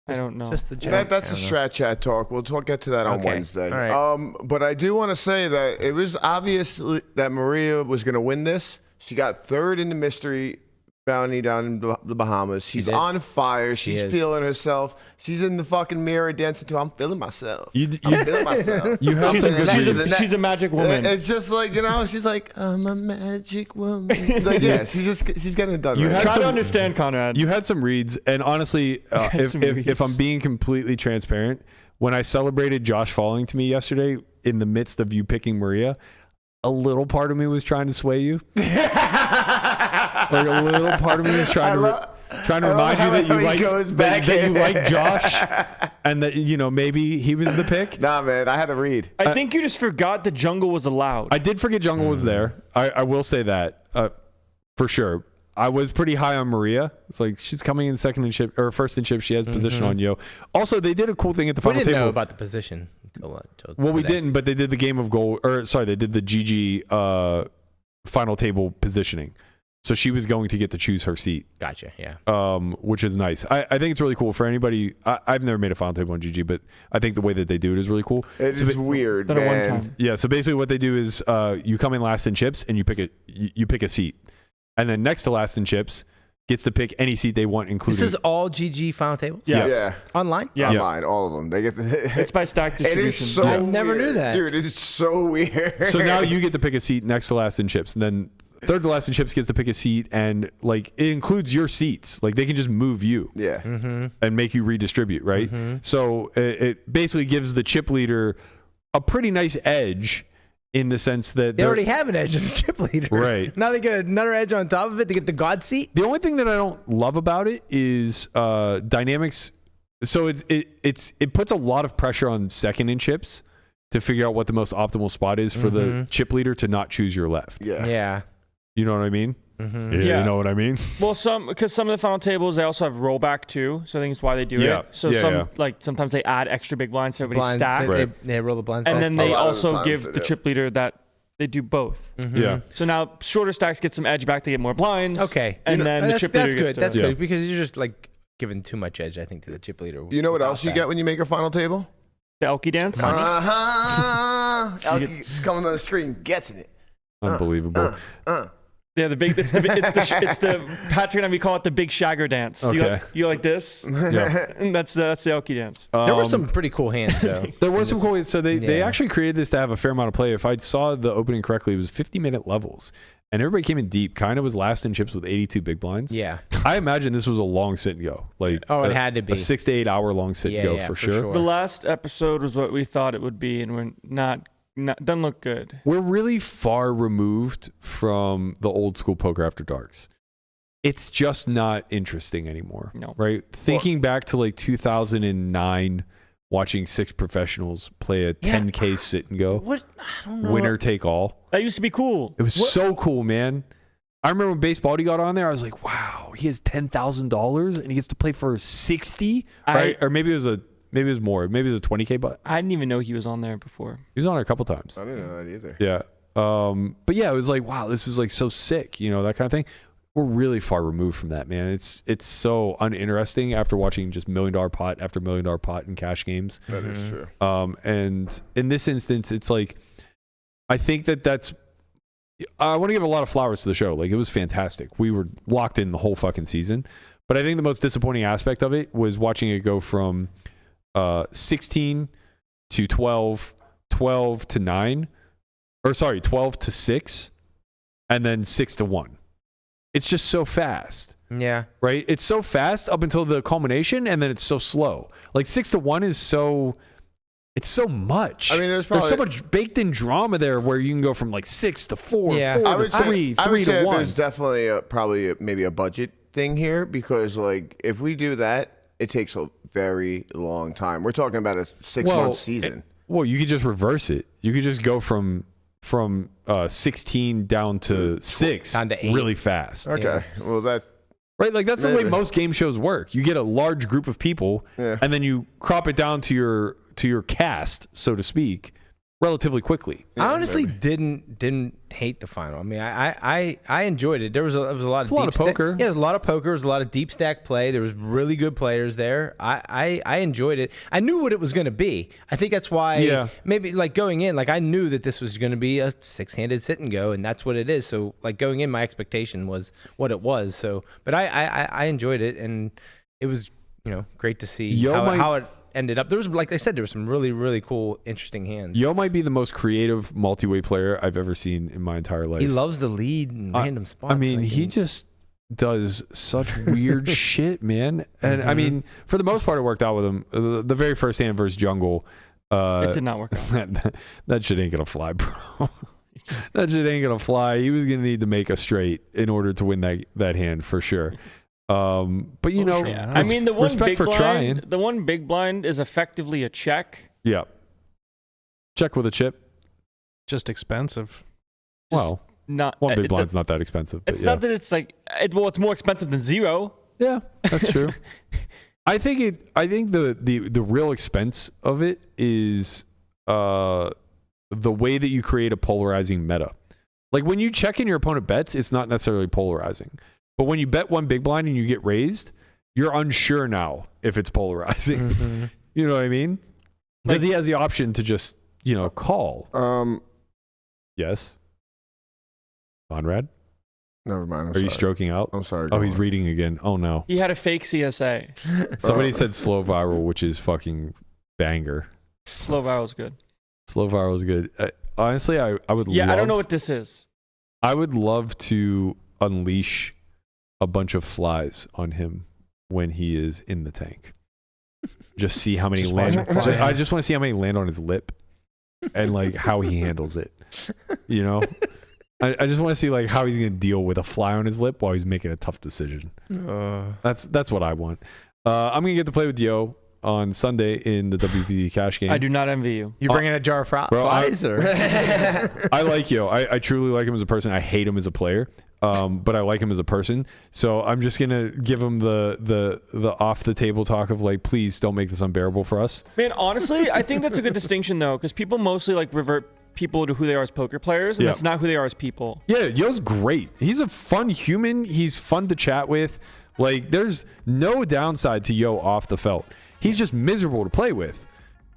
I don't know. Just the jam. That's a I don't know. strat chat talk. We'll get to that on Okay. Wednesday. All right. But I do want to say that it was obvious that Maria was going to win this. She got third in the mystery bounty down in the Bahamas. She's did. on fire. She's is. feeling herself. She's in the fucking mirror dancing to, I'm feeling myself. You I'm feeling myself. you have She's some good reads. she's a magic woman. It's just like, she's like, I'm a magic woman. Like, yeah, she's getting it done. You right. had Try some- to understand, Conrad. You had some reads, and honestly, some if reads. I'm being completely transparent, when I celebrated Josh falling to me yesterday in the midst of you picking Maria, a little part of me was trying to sway you. Like a little part of me was trying to remind you that you like that you like Josh, and that maybe he was the pick. Nah, man, I had to read. I think you just forgot the jungle was allowed. I did forget Jungle was there. I will say that for sure. I was pretty high on Maria. It's like she's coming in second in chip or first in chip. She has position on Yoh. Also, they did a cool thing at the We final didn't table. know about the position until Well, we today. didn't, but they did the game of gold, they did the GG final table positioning. So she was going to get to choose her seat, Gotcha. Yeah. which is nice. I think it's really cool for anybody. I've never made a final table on GG, but I think the way that they do it is really cool. It is weird, Done it one man. time. Yeah. So basically, what they do is you come in last in chips and you pick a seat, and then next to last in chips gets to pick any seat they want, including. This is all GG final tables? Yes. Yeah. Online? Yeah. Online, all of them. They get It's by stack It is distribution. so I never knew weird. that. Dude, it's so weird. So now you get to pick a seat next to last in chips, and then third to last in chips gets to pick a seat, and like it includes your seats. Like they can just move you Yeah. and make you redistribute, right? So it basically gives the chip leader a pretty nice edge in the sense that They already have an edge as a chip leader. Right. Now they get another edge on top of it. They get the God seat. The only thing that I don't love about it is dynamics. So it puts a lot of pressure on second in chips to figure out what the most optimal spot is for the chip leader to not choose your left. Yeah. Yeah. You know what I mean? Yeah. You know what I mean? Well, because some of the final tables, they also have rollback too. So I think it's why they do Yeah. it. So Yeah. like sometimes they add extra big blinds so everybody's Blinds, stacked. they, Right. they roll the blinds. And back. then they A lot of the also times give they the do. chip leader that they do both. Yeah. So now shorter stacks get some edge back to get more blinds. Okay. And then the that's, chip that's leader good. gets to. That's Yeah. good because you're just like giving too much edge, I think, to the chip leader. You know what without else you that. get when you make a final table? The Elky dance. Uh-huh. Elky's coming on the screen, gets in it. Unbelievable. Yeah, the big. It's the Patrick and we call it the big shagger dance. Okay. You like this? Yeah. And that's the Elky dance. There were some pretty cool hands, though. There were some cool ways. So they Yeah. actually created this to have a fair amount of play. If I saw the opening correctly, it was 50-minute levels. And everybody came in deep. Kind of was last in chips with 82 big blinds. Yeah. I imagine this was a long sit and go. Like Oh, it had to be. a 6 to 8 hour long sit and go Yeah, for for sure. sure. The last episode was what we thought it would be, and we're not doesn't look good. We're really far removed from the old school poker after darks. It's just not interesting anymore. No. Right? Thinking back to like 2009, watching 6 professionals play a 10K sit and go. What? I don't know. Winner take all. That used to be cool. It was so cool, man. I remember when Baseball got on there, I was like, wow, he has $10,000 and he gets to play for 60, right? Or maybe it was more. Maybe it was a 20K, but I didn't even know he was on there before. he was on there a couple times. I didn't know that either. Yeah. But yeah, it was like, wow, this is like so sick, that kind of thing. We're really far removed from that, man. It's so uninteresting after watching just $1 million pot after $1 million pot in cash games. That is true. And in this instance, it's like, I think that's I want to give a lot of flowers to the show. Like, it was fantastic. We were locked in the whole fucking season. But I think the most disappointing aspect of it was watching it go from 16 to 12, 12 to 9, or sorry, 12 to 6, and then 6 to 1. It's just so fast. Yeah. Right? It's so fast up until the culmination, and then it's so slow. Like 6 to 1 is so... It's so much. I mean, there's so much baked in drama there where you can go from like 6 to 4, 4 to 3, 3 to 1. There's definitely probably maybe a budget thing here, because like if we do that, it takes a very long time. We're talking about a 6-month season. You could just reverse it. You could just go from 16 down to 6 down to 8 really fast. Okay. Yeah. Well, that... Right, like that's the way most game shows work. You get a large group of people, and then you crop it down to your cast, so to speak, relatively quickly. I honestly didn't hate the final. I mean, I enjoyed it. There was a lot of poker. Yeah, there was a lot of poker. There was a lot of deep stack play. There was really good players there. I enjoyed it. I knew what it was going to be. I think that's why maybe like going in, like I knew that this was going to be a 6-handed sit and go, and that's what it is. So like going in, my expectation was what it was. So, but I enjoyed it, and it was great to see how it ended up. There was, like I said, there was some really, really cool, interesting hands. Yoh might be the most creative multi-way player I've ever seen in my entire life. He loves the lead in random spots. I mean, he just does such weird shit, man. And I mean, for the most part, it worked out with him. The very first hand versus Jungle. It did not work out. That shit ain't going to fly, bro. That shit ain't going to fly. He was going to need to make a straight in order to win that hand for sure. But I mean, the one big blind is effectively a check. Yeah. Check with a chip. Just expensive. Well, one big blind's not that expensive. It's not that it's like, it's more expensive than 0. Yeah, that's true. I think the real expense of it is the way that you create a polarizing meta. Like when you check in your opponent bets, it's not necessarily polarizing. But when you bet one big blind and you get raised, you're unsure now if it's polarizing. Mm-hmm. You know what I mean? Because he has the option to just, call. Yes. Conrad? Never mind. Are you stroking out? I'm sorry. Oh, he's reading again. Oh, no. He had a fake CSA. Somebody said slow viral, which is fucking banger. Slow viral is good. Slow viral is good. Honestly, I would love... Yeah, I don't know what this is. I would love to unleash a bunch of flies on him when he is in the tank. Just see how many land. I just want to see how many land on his lip, and like how he handles it. I just want to see like how he's gonna deal with a fly on his lip while he's making a tough decision. That's what I want. I'm gonna get to play with Yoh on Sunday in the WPT cash game. I do not envy you. You bringing a jar of flies? I like Yoh. I truly like him as a person. I hate him as a player. But I like him as a person, so I'm just gonna give him the off the table talk of like, please don't make this unbearable for us. Man, honestly, I think that's a good distinction though, because people mostly like revert people to who they are as poker players, and that's not who they are as people. Yeah, Yoh's great. He's a fun human. He's fun to chat with. Like, there's no downside to Yoh off the felt. He's just miserable to play with,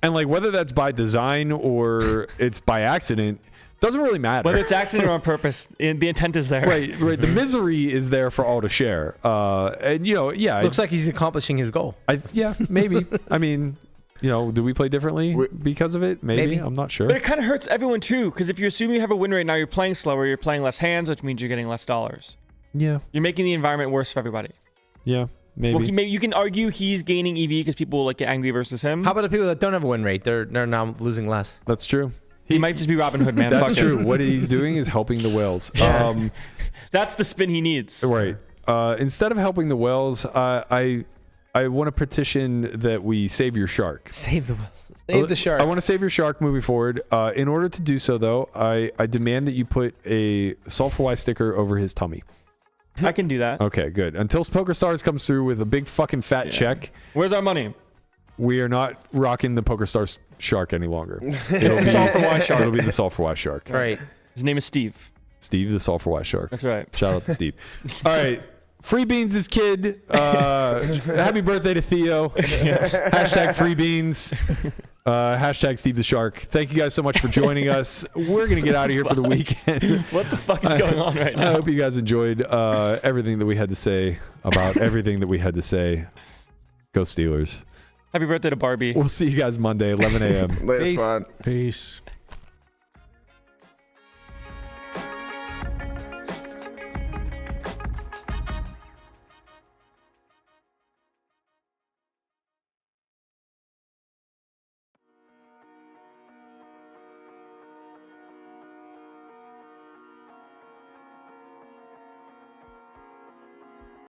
and like whether that's by design or it's by accident. Doesn't really matter. Whether it's accident or on purpose, the intent is there. Right. The misery is there for all to share. And looks like he's accomplishing his goal. Maybe. I mean, do we play differently because of it? Maybe. I'm not sure. But it kind of hurts everyone too, because if you assume you have a win rate now, you're playing slower, you're playing less hands, which means you're getting less dollars. Yeah. You're making the environment worse for everybody. Yeah. Maybe. Well, you can argue he's gaining EV because people will get angry versus him. How about the people that don't have a win rate? They're now losing less. That's true. He might just be Robin Hood, man. That's true. What he's doing is helping the whales. That's the spin he needs. Right. Instead of helping the whales, I want to petition that we save your shark. Save the whales. Save the shark. I want to save your shark moving forward. In order to do so, though, I demand that you put a S4Y sticker over his tummy. I can do that. Okay, good. Until Poker Stars comes through with a big fucking fat check. Where's our money? We are not rocking the Poker Stars shark any longer. It'll be the S4Y shark. It'll be the S4Y shark. Right. His name is Steve. Steve, the S4Y shark. That's right. Shout out to Steve. All right. Free Beans' kid. Happy birthday to Theo. Hashtag Free Beans. Hashtag Steve the Shark. Thank you guys so much for joining us. We're going to get out of here for the weekend. What the fuck is going on right now? I hope you guys enjoyed everything that we had to say about everything that we had to say. Go Steelers. Happy birthday to Barbie. We'll see you guys Monday, 11 a.m. Later, squad. Peace.